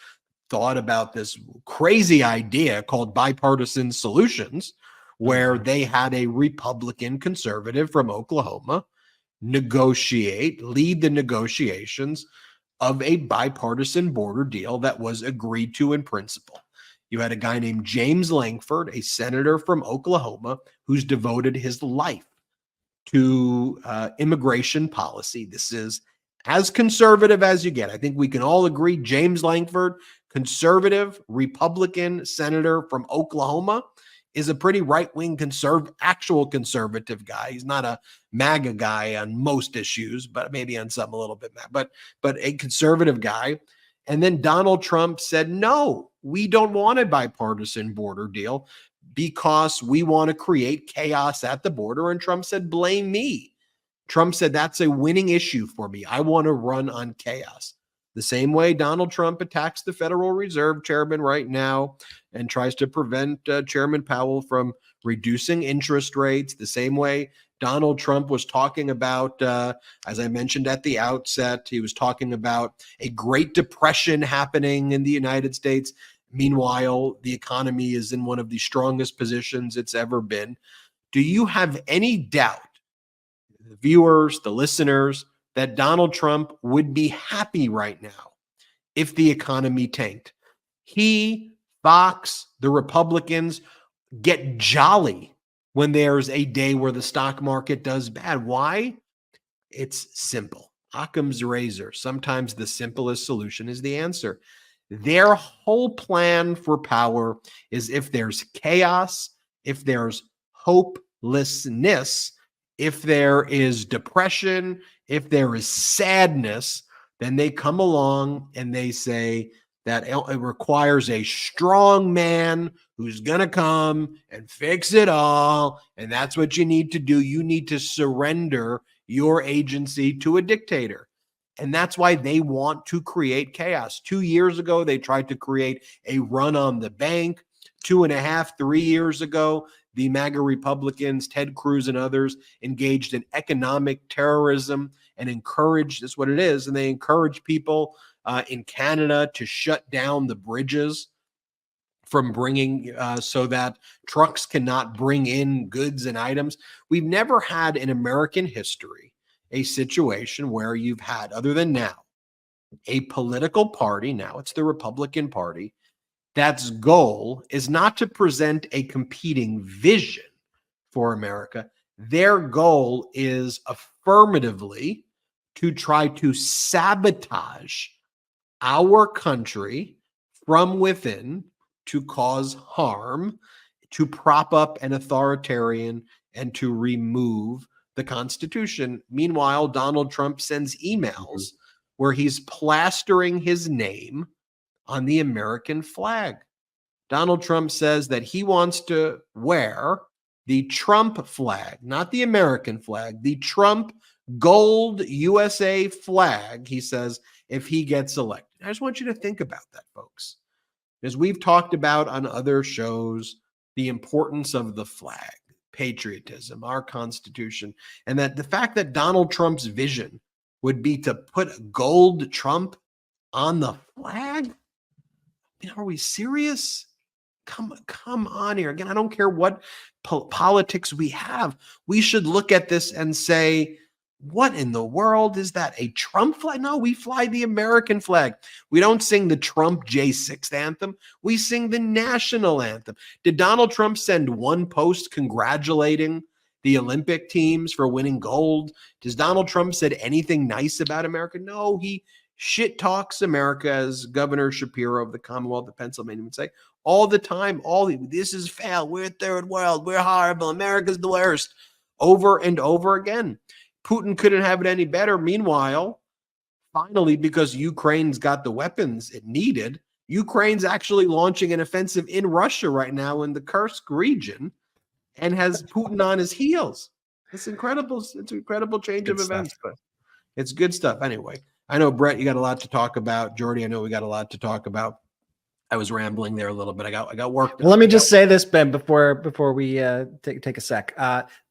thought about this crazy idea called bipartisan solutions, where they had a Republican conservative from Oklahoma lead the negotiations of a bipartisan border deal that was agreed to in principle. You had a guy named James Lankford, a senator from Oklahoma, who's devoted his life to immigration policy. This is as conservative as you get. I think we can all agree James Lankford, conservative Republican senator from Oklahoma, is a pretty right-wing actual conservative guy. He's not a MAGA guy on most issues, but maybe on some a little bit, but a conservative guy. And then Donald Trump said, no, we don't want a bipartisan border deal because we want to create chaos at the border. And Trump said, blame me. Trump said, that's a winning issue for me. I want to run on chaos. The same way Donald Trump attacks the Federal Reserve Chairman right now and tries to prevent Chairman Powell from reducing interest rates. The same way Donald Trump was talking about, as I mentioned at the outset, he was talking about a Great Depression happening in the United States. Meanwhile, the economy is in one of the strongest positions it's ever been. Do you have any doubt, the viewers, the listeners, that Donald Trump would be happy right now if the economy tanked? He, Fox, the Republicans get jolly when there's a day where the stock market does bad. Why? It's simple. Occam's razor. Sometimes the simplest solution is the answer. Their whole plan for power is if there's chaos, if there's hopelessness, if there is depression, if there is sadness, then they come along and they say that it requires a strong man who's going to come and fix it all. And that's what you need to do. You need to surrender your agency to a dictator. And that's why they want to create chaos. 2 years ago, they tried to create a run on the bank. 2.5, 3 years ago, the MAGA Republicans, Ted Cruz and others, engaged in economic terrorism and encouraged, that's what it is, and they encouraged people in Canada to shut down the bridges from bringing, so that trucks cannot bring in goods and items. We've never had in American history a situation where you've had, other than now, a political party, now it's the Republican Party, that's goal is not to present a competing vision for America. Their goal is affirmatively to try to sabotage our country from within, to cause harm, to prop up an authoritarian, and to remove the Constitution. Meanwhile, Donald Trump sends emails where he's plastering his name on the American flag. Donald Trump says that he wants to wear the Trump flag, not the American flag, the Trump gold USA flag, he says, if he gets elected. I just want you to think about that, folks. As we've talked about on other shows, the importance of the flag, patriotism, our Constitution, and that the fact that Donald Trump's vision would be to put gold Trump on the flag? I mean, are we serious? Come on here. Again, I don't care what politics we have. We should look at this and say, what in the world is that? A Trump flag? No, we fly the American flag. We don't sing the Trump J6 anthem. We sing the national anthem. Did Donald Trump send one post congratulating the Olympic teams for winning gold? Does Donald Trump said anything nice about America? No, he shit talks America, as Governor Shapiro of the Commonwealth of Pennsylvania would say, all the time. This is foul. We're third world. We're horrible. America's the worst. Over and over again. Putin couldn't have it any better. Meanwhile, finally, because Ukraine's got the weapons it needed, Ukraine's actually launching an offensive in Russia right now in the Kursk region and has Putin on his heels. It's incredible. It's an incredible change of events, but it's good stuff. Anyway, I know, Brett, you got a lot to talk about. Jordy, I know we got a lot to talk about. I was rambling there a little bit. I got work done. Well, let me just say this, Ben, before we take a sec.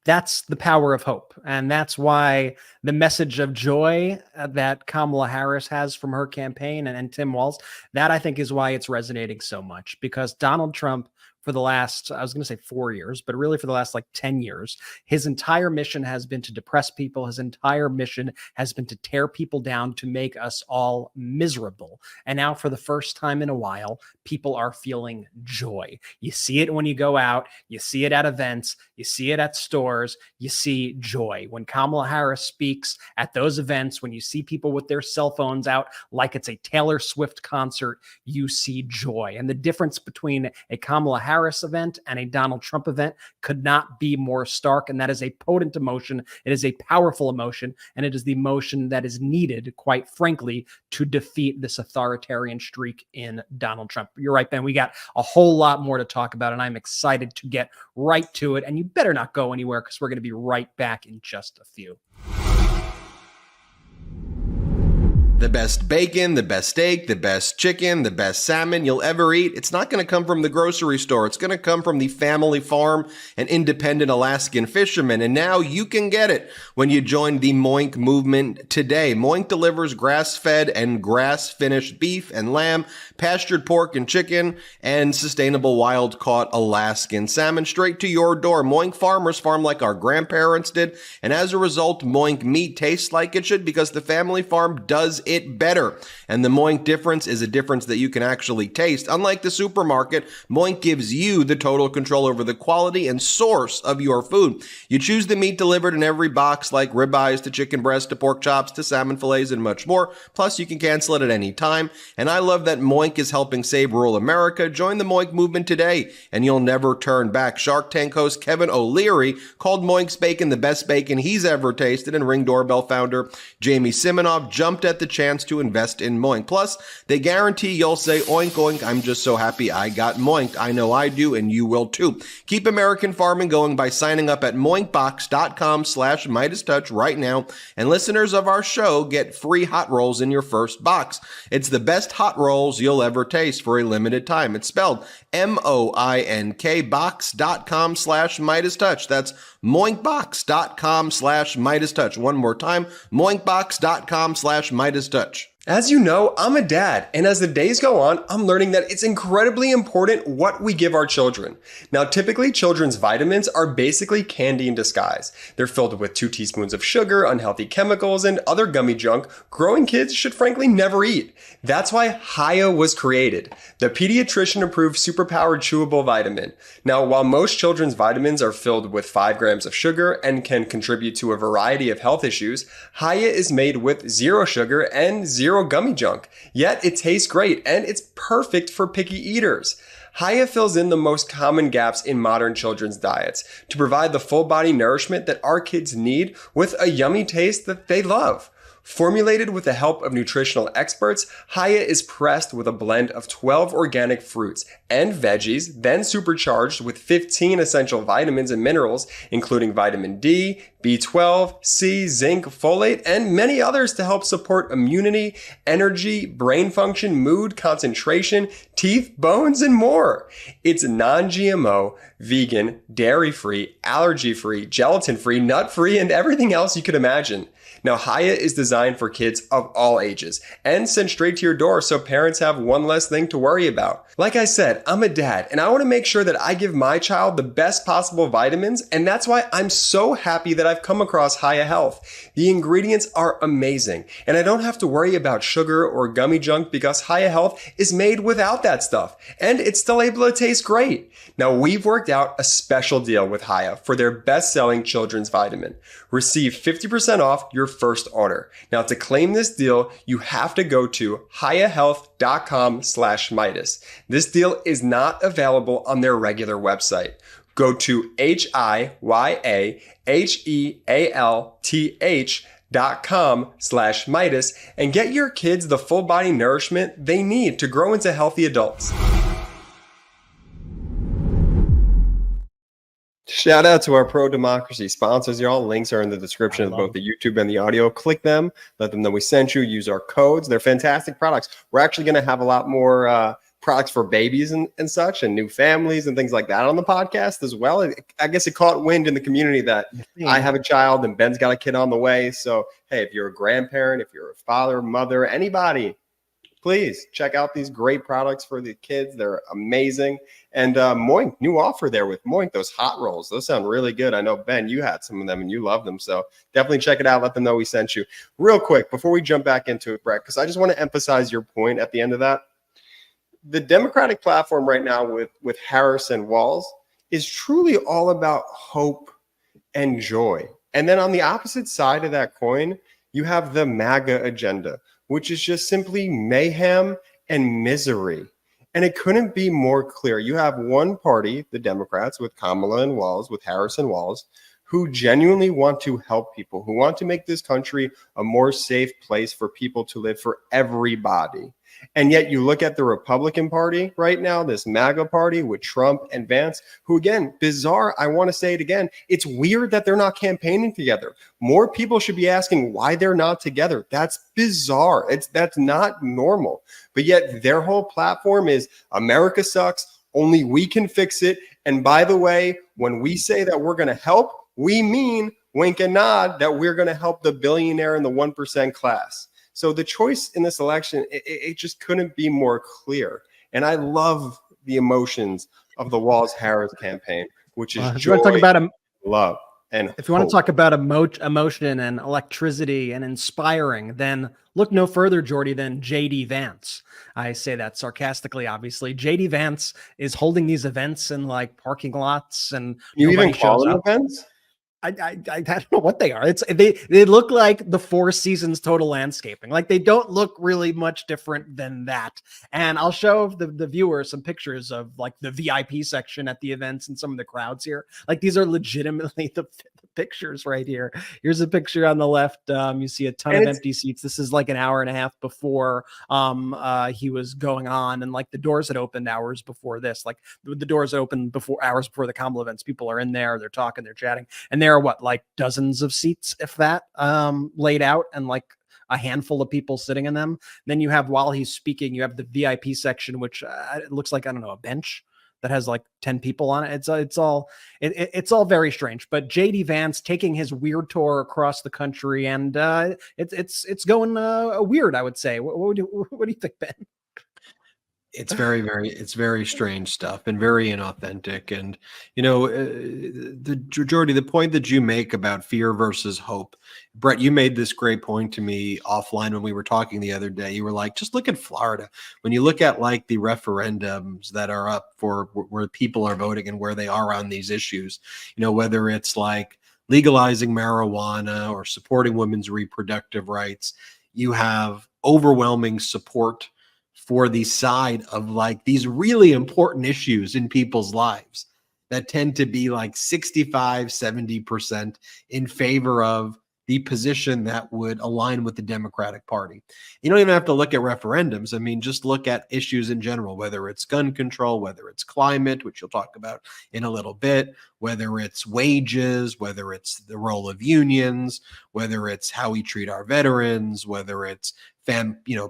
That's the power of hope. And that's why the message of joy that Kamala Harris has from her campaign and Tim Walz, that I think is why it's resonating so much, because Donald Trump, for the last, I was going to say 4 years, but really for the last 10 years, his entire mission has been to depress people. His entire mission has been to tear people down, to make us all miserable. And now for the first time in a while, people are feeling joy. You see it when you go out, you see it at events, you see it at stores, you see joy. When Kamala Harris speaks at those events, when you see people with their cell phones out like it's a Taylor Swift concert, you see joy. And the difference between a Kamala Harris event and a Donald Trump event could not be more stark. And that is a potent emotion. It is a powerful emotion. And it is the emotion that is needed, quite frankly, to defeat this authoritarian streak in Donald Trump. You're right, Ben. We got a whole lot more to talk about, and I'm excited to get right to it. And you better not go anywhere, because we're going to be right back in just a few. The best bacon, the best steak, the best chicken, the best salmon you'll ever eat. It's not going to come from the grocery store. It's going to come from the family farm and independent Alaskan fishermen. And now you can get it when you join the Moink movement today. Moink delivers grass-fed and grass-finished beef and lamb, pastured pork and chicken, and sustainable wild-caught Alaskan salmon straight to your door. Moink farmers farm like our grandparents did. And as a result, Moink meat tastes like it should, because the family farm does it better. And the Moink difference is a difference that you can actually taste. Unlike the supermarket, Moink gives you the total control over the quality and source of your food. You choose the meat delivered in every box, like ribeyes to chicken breast to pork chops to salmon fillets and much more. Plus, you can cancel it at any time. And I love that Moink is helping save rural America. Join the Moink movement today, and you'll never turn back. Shark Tank host Kevin O'Leary called Moink's bacon the best bacon he's ever tasted, and Ring Doorbell founder Jamie Siminoff jumped at the chance to invest in Moink. Plus, they guarantee you'll say, oink, oink, I'm just so happy I got Moinked. I know I do, and you will too. Keep American farming going by signing up at moinkbox.com/MeidasTouch right now, and listeners of our show get free hot rolls in your first box. It's the best hot rolls you'll ever taste for a limited time. It's spelled MOINK box.com/MeidasTouch. That's moinkbox.com/MeidasTouch. One more time, moinkbox.com/MeidasTouch. As you know, I'm a dad, and as the days go on, I'm learning that it's incredibly important what we give our children. Now, typically, children's vitamins are basically candy in disguise. They're filled with 2 teaspoons of sugar, unhealthy chemicals, and other gummy junk growing kids should frankly never eat. That's why Hiya was created, the pediatrician-approved superpowered chewable vitamin. Now, while most children's vitamins are filled with 5 grams of sugar and can contribute to a variety of health issues, Hiya is made with 0 sugar and 0 gummy junk. Yet it tastes great, and it's perfect for picky eaters. Hiya fills in the most common gaps in modern children's diets to provide the full body nourishment that our kids need with a yummy taste that they love. Formulated with the help of nutritional experts, Haya is pressed with a blend of 12 organic fruits and veggies, then supercharged with 15 essential vitamins and minerals, including vitamin D, B12, C, zinc, folate, and many others to help support immunity, energy, brain function, mood, concentration, teeth, bones, and more. It's non-GMO, vegan, dairy-free, allergy-free, gelatin-free, nut-free, and everything else you could imagine. Now, Haya is designed for kids of all ages and sent straight to your door so parents have one less thing to worry about. Like I said, I'm a dad and I want to make sure that I give my child the best possible vitamins, and that's why I'm so happy that I've come across Haya Health. The ingredients are amazing and I don't have to worry about sugar or gummy junk because Haya Health is made without that stuff and it's still able to taste great. Now, we've worked out a special deal with Haya for their best-selling children's vitamin. Receive 50% off your first order. Now, to claim this deal, you have to go to hayahealth.com/Meidas. This deal is not available on their regular website. Go to hayahealth.com/Meidas and get your kids the full body nourishment they need to grow into healthy adults. Shout out to our pro-democracy sponsors. Y'all, links are in the description of both the YouTube and the audio. Click them. Let them know we sent you. Use our codes. They're fantastic products. We're actually going to have a lot more products for babies and such, and new families and things like that on the podcast as well. I guess it caught wind in the community that I have a child and Ben's got a kid on the way. So, hey, if you're a grandparent, if you're a father, mother, anybody, please check out these great products for the kids. They're amazing. And Moink, new offer there with Moink, those hot rolls. Those sound really good. I know, Ben, you had some of them and you love them. So definitely check it out. Let them know we sent you. Real quick, before we jump back into it, Brett, because I just want to emphasize your point at the end of that. The Democratic platform right now with Harris and Walz is truly all about hope and joy. And then on the opposite side of that coin, you have the MAGA agenda, which is just simply mayhem and misery. And it couldn't be more clear. You have one party, the Democrats, with Kamala and Walz, with Harris and Walz, who genuinely want to help people, who want to make this country a more safe place for people to live, for everybody. And yet you look at the Republican Party right now, this MAGA party with Trump and Vance, who, again, bizarre. I want to say it again. It's weird that they're not campaigning together. More people should be asking why they're not together. That's bizarre. That's not normal. But yet their whole platform is America sucks. Only we can fix it. And by the way, when we say that we're going to help, we mean wink and nod that we're going to help the billionaire and the 1% class. So the choice in this election, it just couldn't be more clear. And I love the emotions of the Walz-Harris campaign, which is joy, love, and if you want to talk about emotion and electricity and inspiring, then look no further, Jordy, than JD Vance. I say that sarcastically, obviously. JD Vance is holding these events in like parking lots, and you even call them events? I don't know what they are. They look like the Four Seasons Total Landscaping. Like, they don't look really much different than that. And I'll show the viewers some pictures of like the VIP section at the events and some of the crowds here. Like, these are legitimately the pictures right here. Here's a picture on the left. You see a ton of empty seats. This is like an hour and a half before he was going on, and like the doors had opened hours before this. Like, the doors opened hours before the Kamala events. People are in there, they're talking, they're chatting, and there are like dozens of seats, if that, laid out, and like a handful of people sitting in them. Then you have, while he's speaking, you have the VIP section, which it looks like, I don't know, a bench that has like 10 people on it. It's all very strange. But JD Vance taking his weird tour across the country, and it's going weird, I would say. What do you think, Ben? It's very strange stuff and very inauthentic. And, you know, Jordy, the point that you make about fear versus hope, Brett, you made this great point to me offline when we were talking the other day. You were like, just look at Florida. When you look at like the referendums that are up for where people are voting and where they are on these issues, you know, whether it's like legalizing marijuana or supporting women's reproductive rights, you have overwhelming support for the side of like these really important issues in people's lives that tend to be like 65, 70% in favor of the position that would align with the Democratic Party. You don't even have to look at referendums. I mean, just look at issues in general, whether it's gun control, whether it's climate, which you'll talk about in a little bit, whether it's wages, whether it's the role of unions, whether it's how we treat our veterans, whether it's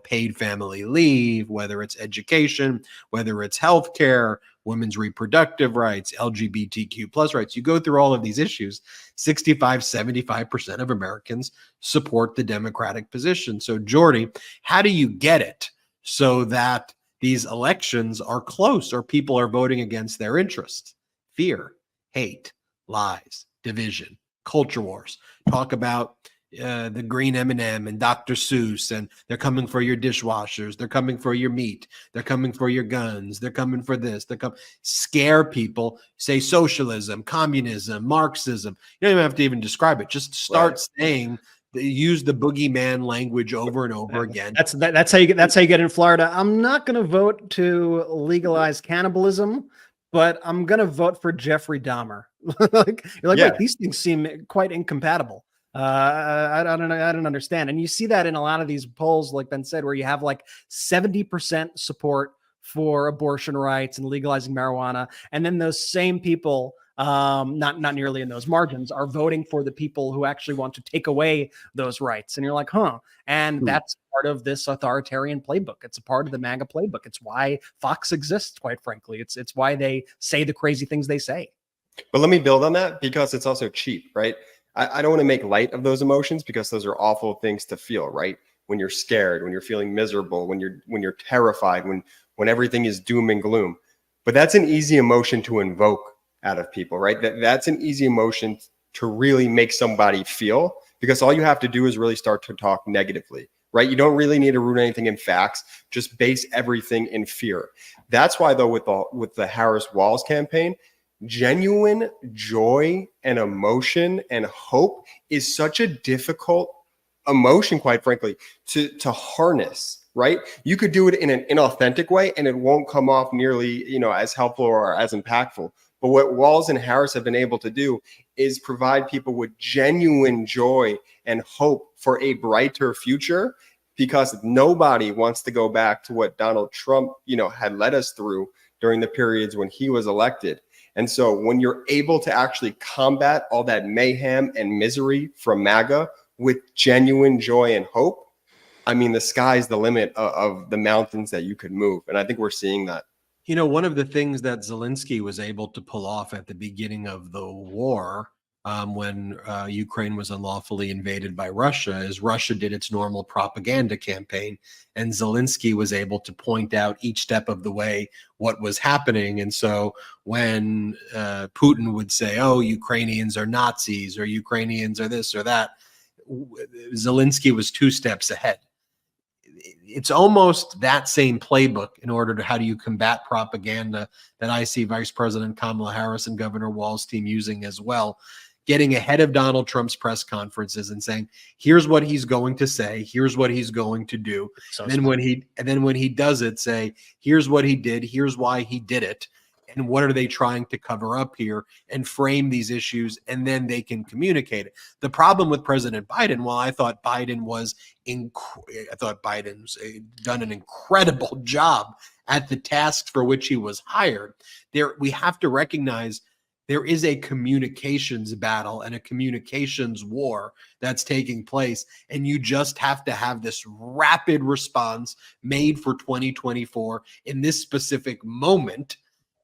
paid family leave, whether it's education, whether it's healthcare, women's reproductive rights, LGBTQ plus rights. You go through all of these issues, 75% of Americans support the Democratic position. So Jordy, how do you get it so that these elections are close or people are voting against their interests? Fear, hate, lies, division, culture wars. Talk about the green M&M and Dr. Seuss, and they're coming for your dishwashers. They're coming for your meat. They're coming for your guns. They're coming for this. Scare people, say socialism, communism, Marxism. You don't even have to even describe it. Just start saying, use the boogeyman language over and over again. That's how you get in Florida. I'm not going to vote to legalize cannibalism, but I'm going to vote for Jeffrey Dahmer. Wait, these things seem quite incompatible. I don't understand. And you see that in a lot of these polls, like Ben said, where you have like 70% support for abortion rights and legalizing marijuana. And then those same people, not nearly in those margins, are voting for the people who actually want to take away those rights. And you're like, and that's part of this authoritarian playbook. It's a part of the MAGA playbook. It's why Fox exists, quite frankly. It's why they say the crazy things they say. But let me build on that, because it's also cheap, right? I don't want to make light of those emotions, because those are awful things to feel, right? When you're scared, when you're feeling miserable, when you're terrified, when everything is doom and gloom. But that's an easy emotion to invoke out of people, right? That's an easy emotion to really make somebody feel, because all you have to do is really start to talk negatively, right? You don't really need to root anything in facts, just base everything in fear. That's why, though, with the Harris-Walz campaign, genuine joy and emotion and hope is such a difficult emotion, quite frankly, to harness, right? You could do it in an inauthentic way and it won't come off nearly, as helpful or as impactful. But what Walz and Harris have been able to do is provide people with genuine joy and hope for a brighter future, because nobody wants to go back to what Donald Trump, had led us through during the periods when he was elected. And so when you're able to actually combat all that mayhem and misery from MAGA with genuine joy and hope, I mean, the sky's the limit of the mountains that you could move. And I think we're seeing that. One of the things that Zelensky was able to pull off at the beginning of the war, when Ukraine was unlawfully invaded by Russia, is Russia did its normal propaganda campaign, and Zelensky was able to point out each step of the way what was happening. And so when Putin would say, Ukrainians are Nazis, or Ukrainians are this or that, Zelensky was 2 steps ahead. It's almost that same playbook in order to how do you combat propaganda that I see Vice President Kamala Harris and Governor Walz's team using as well, getting ahead of Donald Trump's press conferences and saying, here's what he's going to say, here's what he's going to do. And then when he does it, say, here's what he did, here's why he did it, and what are they trying to cover up here, and frame these issues, and then they can communicate it. The problem with President Biden, while I thought Biden's done an incredible job at the tasks for which he was hired, we have to recognize there is a communications battle and a communications war that's taking place, and you just have to have this rapid response made for 2024 in this specific moment.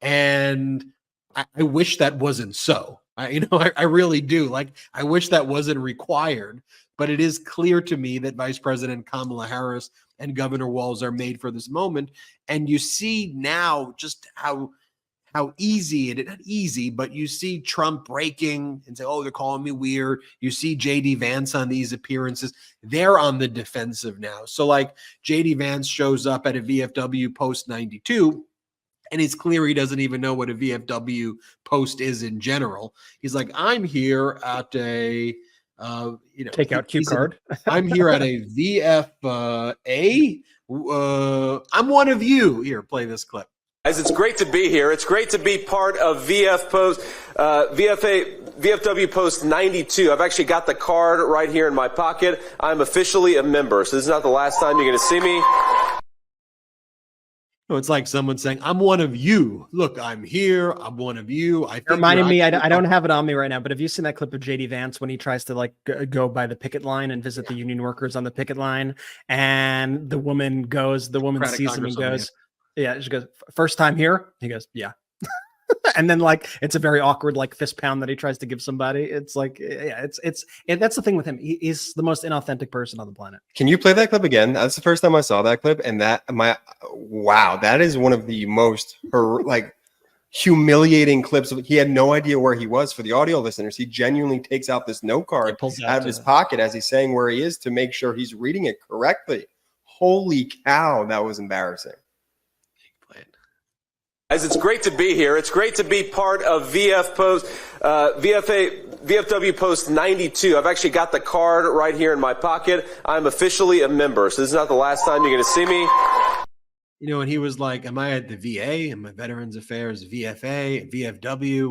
And I wish that wasn't so. I really do. I wish that wasn't required, but it is clear to me that Vice President Kamala Harris and Governor Walz are made for this moment. And you see now just how easy it is, not easy, but you see Trump breaking and say, they're calling me weird. You see JD Vance on these appearances. They're on the defensive now. So JD Vance shows up at a VFW post 92. And it's clear he doesn't even know what a VFW post is in general. He's like, I'm here at a, take out cue card. I'm here at a VFA. I'm one of you. Here, play this clip. Guys, it's great to be here. It's great to be part of VFW Post 92. I've actually got the card right here in my pocket. I'm officially a member, so this is not the last time you're going to see me. No, it's like someone saying, I'm one of you. Look, I'm here. I'm one of you. I think It reminded me, I don't have it on me right now, but have you seen that clip of JD Vance when he tries to like go by the picket line and visit the union workers on the picket line? And the woman sees him and goes, yeah, she goes, first time here? He goes, yeah. And then like, it's a very awkward, like fist pound that he tries to give somebody. It's like, yeah, that's the thing with him. He's the most inauthentic person on the planet. Can you play that clip again? That's the first time I saw that clip. And wow, that is one of the most humiliating clips. He had no idea where he was. For the audio listeners, he genuinely takes out this note card out of his pocket as he's saying where he is to make sure he's reading it correctly. Holy cow, that was embarrassing. Guys, it's great to be here. It's great to be part of VFW Post 92. I've actually got the card right here in my pocket. I'm officially a member, so this is not the last time you're going to see me. You know, and he was like, am I at the VA? Am I Veterans Affairs, VFA, VFW?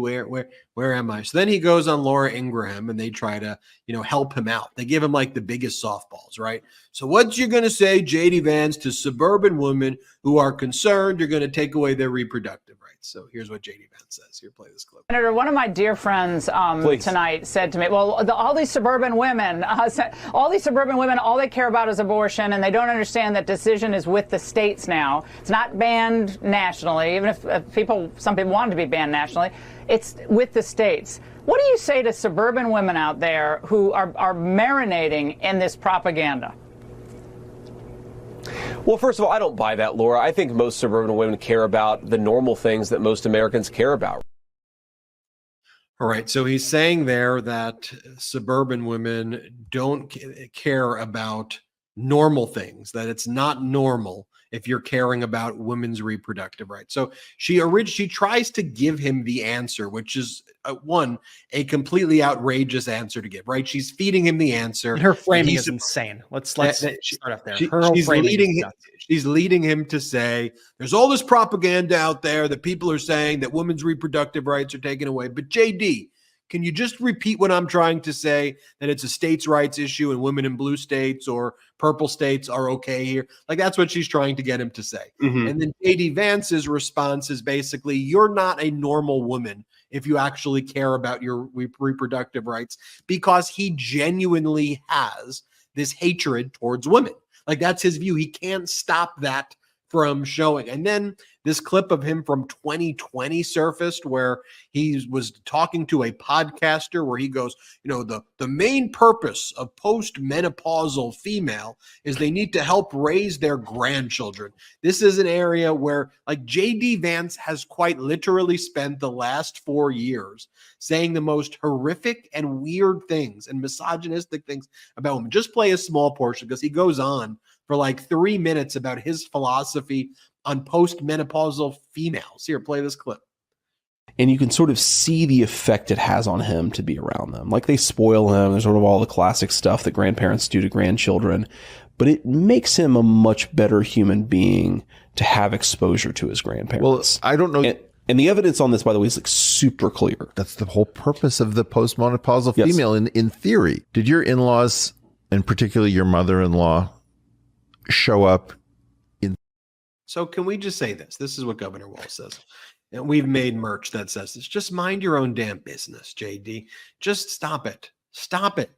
Where am I? So then he goes on Laura Ingraham and they try to, help him out. They give him like the biggest softballs, right? So what you're going to say, JD Vance, to suburban women who are concerned you're going to take away their reproductive rights. So here's what JD Vance says. Here, play this clip. Senator, one of my dear friends tonight said to me, well, all these suburban women, all they care about is abortion, and they don't understand that decision is with the states now. It's not banned nationally, even if some people want it to be banned nationally. It's with the states. What do you say to suburban women out there who are marinating in this propaganda? Well, first of all, I don't buy that, Laura. I think most suburban women care about the normal things that most Americans care about. All right. So he's saying there that suburban women don't care about normal things, that it's not normal if you're caring about women's reproductive rights. So she tries to give him the answer, which is a completely outrageous answer to give, right? She's feeding him the answer. And her framing is insane. Let's start off there. She's leading him to say, there's all this propaganda out there that people are saying that women's reproductive rights are taken away. But JD, can you just repeat what I'm trying to say, that it's a states' rights issue and women in blue states or purple states are okay here? Like, that's what she's trying to get him to say. Mm-hmm. And then JD Vance's response is basically, you're not a normal woman if you actually care about your reproductive rights, because he genuinely has this hatred towards women. Like, that's his view. He can't stop that from showing. And then this clip of him from 2020 surfaced where he was talking to a podcaster where he goes, the main purpose of postmenopausal female is they need to help raise their grandchildren. This is an area where like JD Vance has quite literally spent the last 4 years saying the most horrific and weird things and misogynistic things about women. Just play a small portion because he goes on for like 3 minutes about his philosophy on postmenopausal females. Here, play this clip. And you can sort of see the effect it has on him to be around them. Like, they spoil him. There's sort of all the classic stuff that grandparents do to grandchildren. But it makes him a much better human being to have exposure to his grandparents. Well, I don't know. And the evidence on this, by the way, is like super clear. That's the whole purpose of the postmenopausal female in theory. Did your in-laws, and particularly your mother-in-law, show up in? So can we just say this? This is what Governor Walz says. And we've made merch that says this. Just mind your own damn business, JD. Just stop it. Stop it.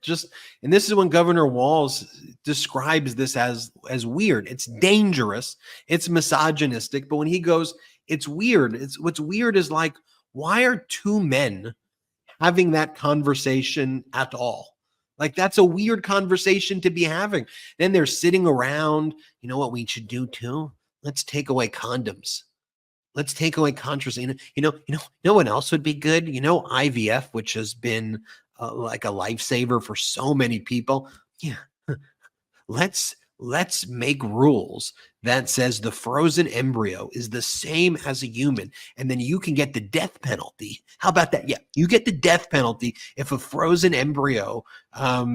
And this is when Governor Walz describes this as weird. It's dangerous. It's misogynistic. But when he goes, it's weird. What's weird is like, why are two men having that conversation at all? Like, that's a weird conversation to be having. Then they're sitting around. You know what we should do too? Let's take away condoms. Let's take away contraception. You know what else would be good? IVF, which has been like a lifesaver for so many people. Yeah. Let's make rules that says the frozen embryo is the same as a human, and then you can get the death penalty. How about that? Yeah, you get the death penalty if a frozen embryo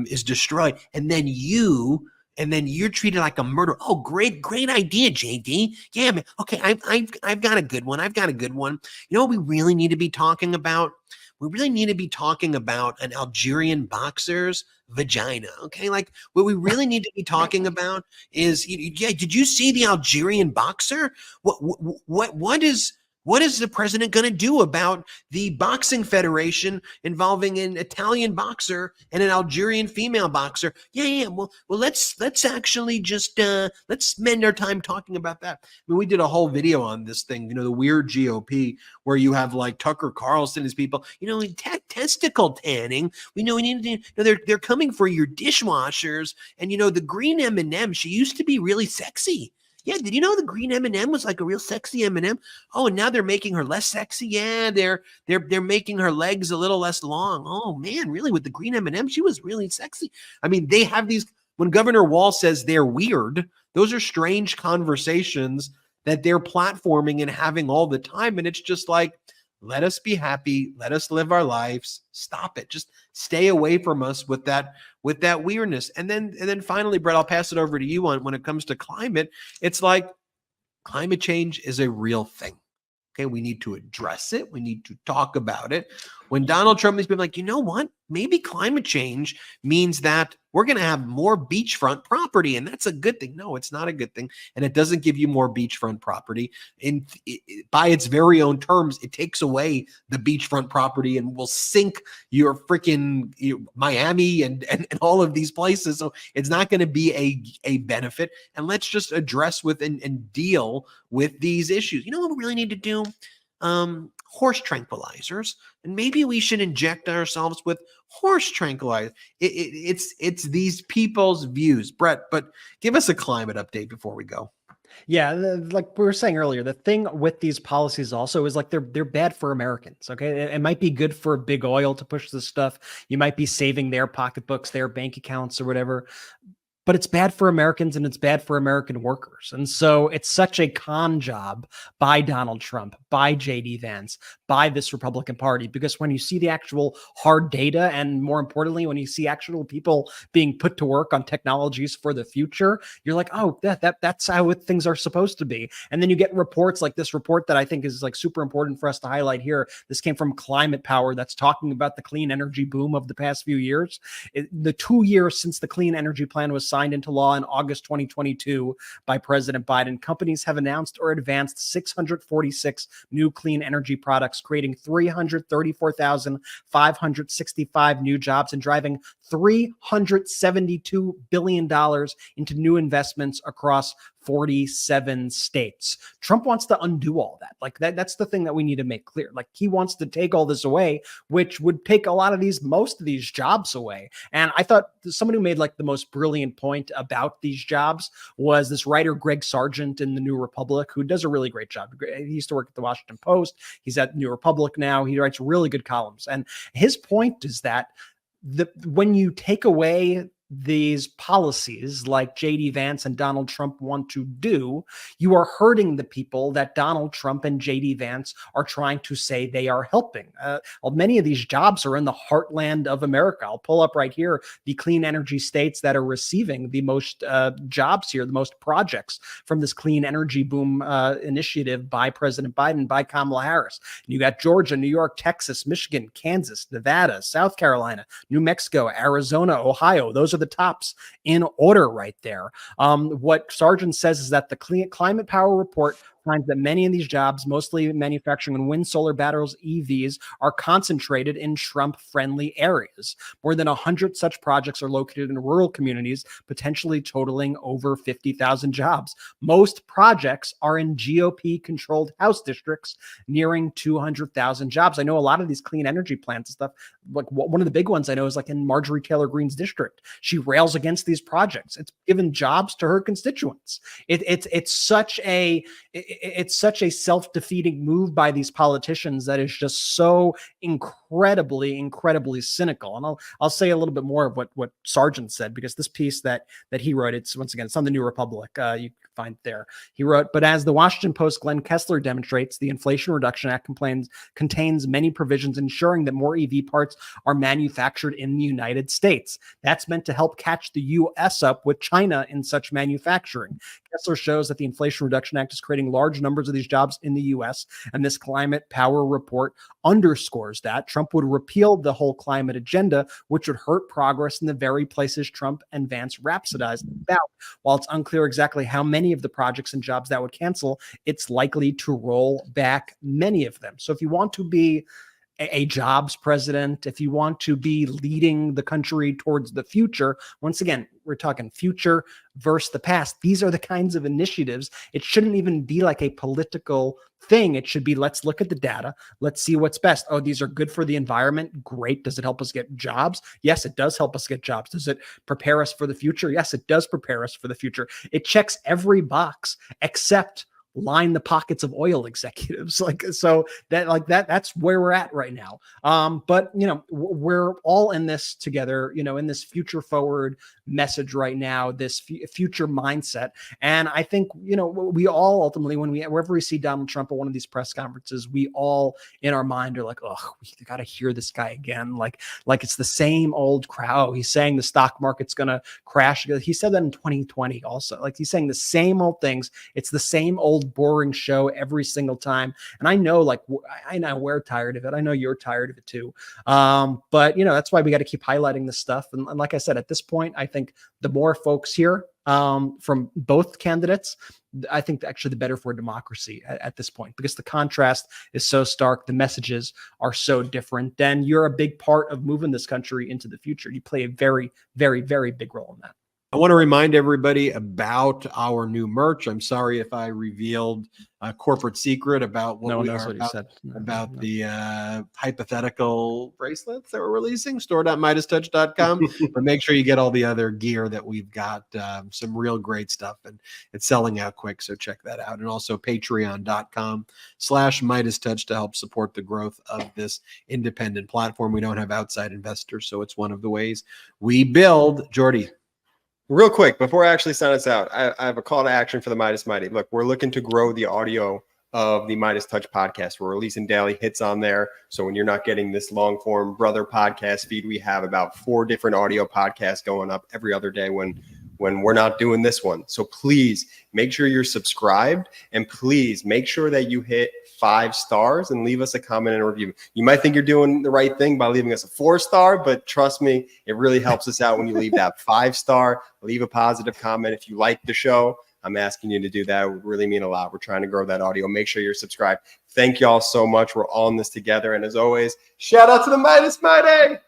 is destroyed, and then you and then you're treated like a murderer. Oh, great idea, JD. Yeah, man. Okay, I've got a good one. You know what we really need to be talking about? We really need to be talking about an Algerian boxer's vagina. Okay, like what we really need to be talking about is, did you see the Algerian boxer? What is the president going to do about the boxing federation involving an Italian boxer and an Algerian female boxer? Yeah. Well, let's actually just let's spend our time talking about that. I mean, we did a whole video on this thing, the weird GOP, where you have like Tucker Carlson as people, testicle tanning. We need to, they're coming for your dishwashers, and the green M&M. She used to be really sexy. Yeah, did you know the green M&M was like a real sexy M&M? Oh, and now they're making her less sexy. Yeah, they're making her legs a little less long. Oh man, really? With the green M&M, she was really sexy. I mean, they have these. When Governor Wall says they're weird, those are strange conversations that they're platforming and having all the time, and it's just like, let us be happy, let us live our lives. Stop it. Just stay away from us with that weirdness. And then finally, Brett, I'll pass it over to you on when it comes to climate. It's like climate change is a real thing. Okay, we need to address it. We need to talk about it. When Donald Trump has been like, you know what? Maybe climate change means that we're going to have more beachfront property, and that's a good thing. No, it's not a good thing, and it doesn't give you more beachfront property. By its very own terms, it takes away the beachfront property and will sink your freaking Miami and all of these places. So it's not going to be a benefit. And let's just address with and deal with these issues. You know what we really need to do? Horse tranquilizers, and maybe we should inject ourselves with horse tranquilizers. It's these people's views, Brett. But give us a climate update before we go. Yeah, like we were saying earlier, the thing with these policies also is like they're bad for Americans. Okay, it might be good for big oil to push this stuff. You might be saving their pocketbooks, their bank accounts, or whatever. But it's bad for Americans, and it's bad for American workers. And so it's such a con job by Donald Trump, by JD Vance, by this Republican Party, because when you see the actual hard data, and more importantly, when you see actual people being put to work on technologies for the future, you're like, oh, that's how things are supposed to be. And then you get reports like this report that I think is like super important for us to highlight here. This came from Climate Power, that's talking about the clean energy boom of the past few years. The 2 years since the Clean Energy Plan was signed into law in August 2022 by President Biden, companies have announced or advanced 646 new clean energy products, creating 334,565 new jobs and driving $372 billion into new investments across 47 states. Trump wants to undo all that. Like that's the thing that we need to make clear. Like he wants to take all this away, which would take most of these jobs away. And I thought someone who made like the most brilliant point about these jobs was this writer, Greg Sargent in the New Republic, who does a really great job. He used to work at the Washington Post. He's at New Republic now. He writes really good columns. And his point is that when you take away these policies like JD Vance and Donald Trump want to do, you are hurting the people that Donald Trump and JD Vance are trying to say they are helping. Many of these jobs are in the heartland of America. I'll pull up right here the clean energy states that are receiving the most jobs here, the most projects from this clean energy boom initiative by President Biden, by Kamala Harris. You got Georgia, New York, Texas, Michigan, Kansas, Nevada, South Carolina, New Mexico, Arizona, Ohio. Those are the tops in order right there. What Sargent says is that the Climate Power report finds that many of these jobs, mostly manufacturing and wind, solar, batteries, EVs, are concentrated in Trump-friendly areas. More than 100 such projects are located in rural communities, potentially totaling over 50,000 jobs. Most projects are in GOP-controlled House districts, nearing 200,000 jobs. I know a lot of these clean energy plants and stuff, like one of the big ones I know is like in Marjorie Taylor Greene's district. She rails against these projects. It's given jobs to her constituents. It's such a it's such a self-defeating move by these politicians that is just so incredibly cynical. And I'll say a little bit more of what Sargent said, because this piece that he wrote, it's once again, it's on the New Republic. You can find it there. He wrote, but as the Washington Post Glenn Kessler demonstrates, the Inflation Reduction Act contains many provisions ensuring that more EV parts are manufactured in the United States. That's meant to help catch the U.S. up with China in such manufacturing. Kessler shows that the Inflation Reduction Act is creating large numbers of these jobs in the U.S., and this Climate Power report underscores that. Trump would repeal the whole climate agenda, which would hurt progress in the very places Trump and Vance rhapsodized about. While it's unclear exactly how many of the projects and jobs that would cancel, it's likely to roll back many of them. So if you want to be a jobs president, if you want to be leading the country towards the future, once again, we're talking future versus the past. These are the kinds of initiatives. It shouldn't even be like a political thing. It should be, let's look at the data. Let's see what's best. Oh, these are good for the environment. Great. Does it help us get jobs? Yes, it does help us get jobs. Does it prepare us for the future? Yes, it does prepare us for the future. It checks every box except line the pockets of oil executives. That's where we're at right now. But we're all in this together, in this future forward message right now, this future mindset. And I think, we all ultimately, wherever we see Donald Trump at one of these press conferences, we all in our mind are like, oh, we got to hear this guy again. Like it's the same old crowd. He's saying the stock market's going to crash. He said that in 2020 also. Like, he's saying the same old things. It's the same old boring show every single time. And I know, I know we're tired of it. I know you're tired of it too. But that's why we got to keep highlighting this stuff. And like I said, at this point, I think the more folks hear from both candidates, I think actually the better for democracy at this point, because the contrast is so stark. The messages are so different. Then you're a big part of moving this country into the future. You play a very, very, very big role in that. I want to remind everybody about our new merch. I'm sorry if I revealed a corporate secret about what about the hypothetical bracelets that we're releasing. Store.MeidasTouch.com, but make sure you get all the other gear that we've got. Some real great stuff, and it's selling out quick, so check that out. And also Patreon.com/MeidasTouch to help support the growth of this independent platform. We don't have outside investors, so it's one of the ways we build. Jordy. Real quick, before I actually sign us out, I have a call to action for the Meidas Mighty. Look, we're looking to grow the audio of the MeidasTouch podcast. We're releasing daily hits on there. So when you're not getting this long form brother podcast feed, we have about 4 different audio podcasts going up every other day when we're not doing this one. So please make sure you're subscribed, and please make sure that you hit 5 stars and leave us a comment and a review. You might think you're doing the right thing by leaving us a 4-star, but trust me, it really helps us out when you leave that 5-star, leave a positive comment. If you like the show, I'm asking you to do that. It would really mean a lot. We're trying to grow that audio. Make sure you're subscribed. Thank y'all so much. We're all in this together. And as always, shout out to the Meidas Mighty.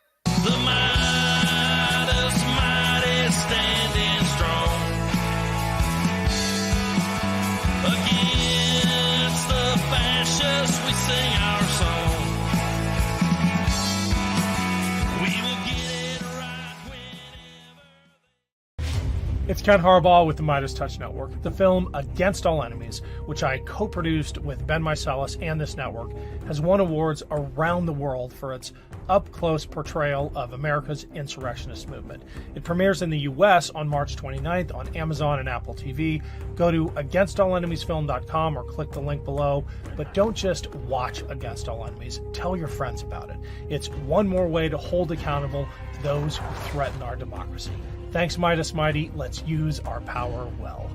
It's Ken Harbaugh with the MeidasTouch Network. The film Against All Enemies, which I co-produced with Ben Meiselas and this network, has won awards around the world for its up-close portrayal of America's insurrectionist movement. It premieres in the U.S. on March 29th on Amazon and Apple TV. Go to againstallenemiesfilm.com or click the link below. But don't just watch Against All Enemies. Tell your friends about it. It's one more way to hold accountable those who threaten our democracy. Thanks, Meidas Mighty. Let's use our power well.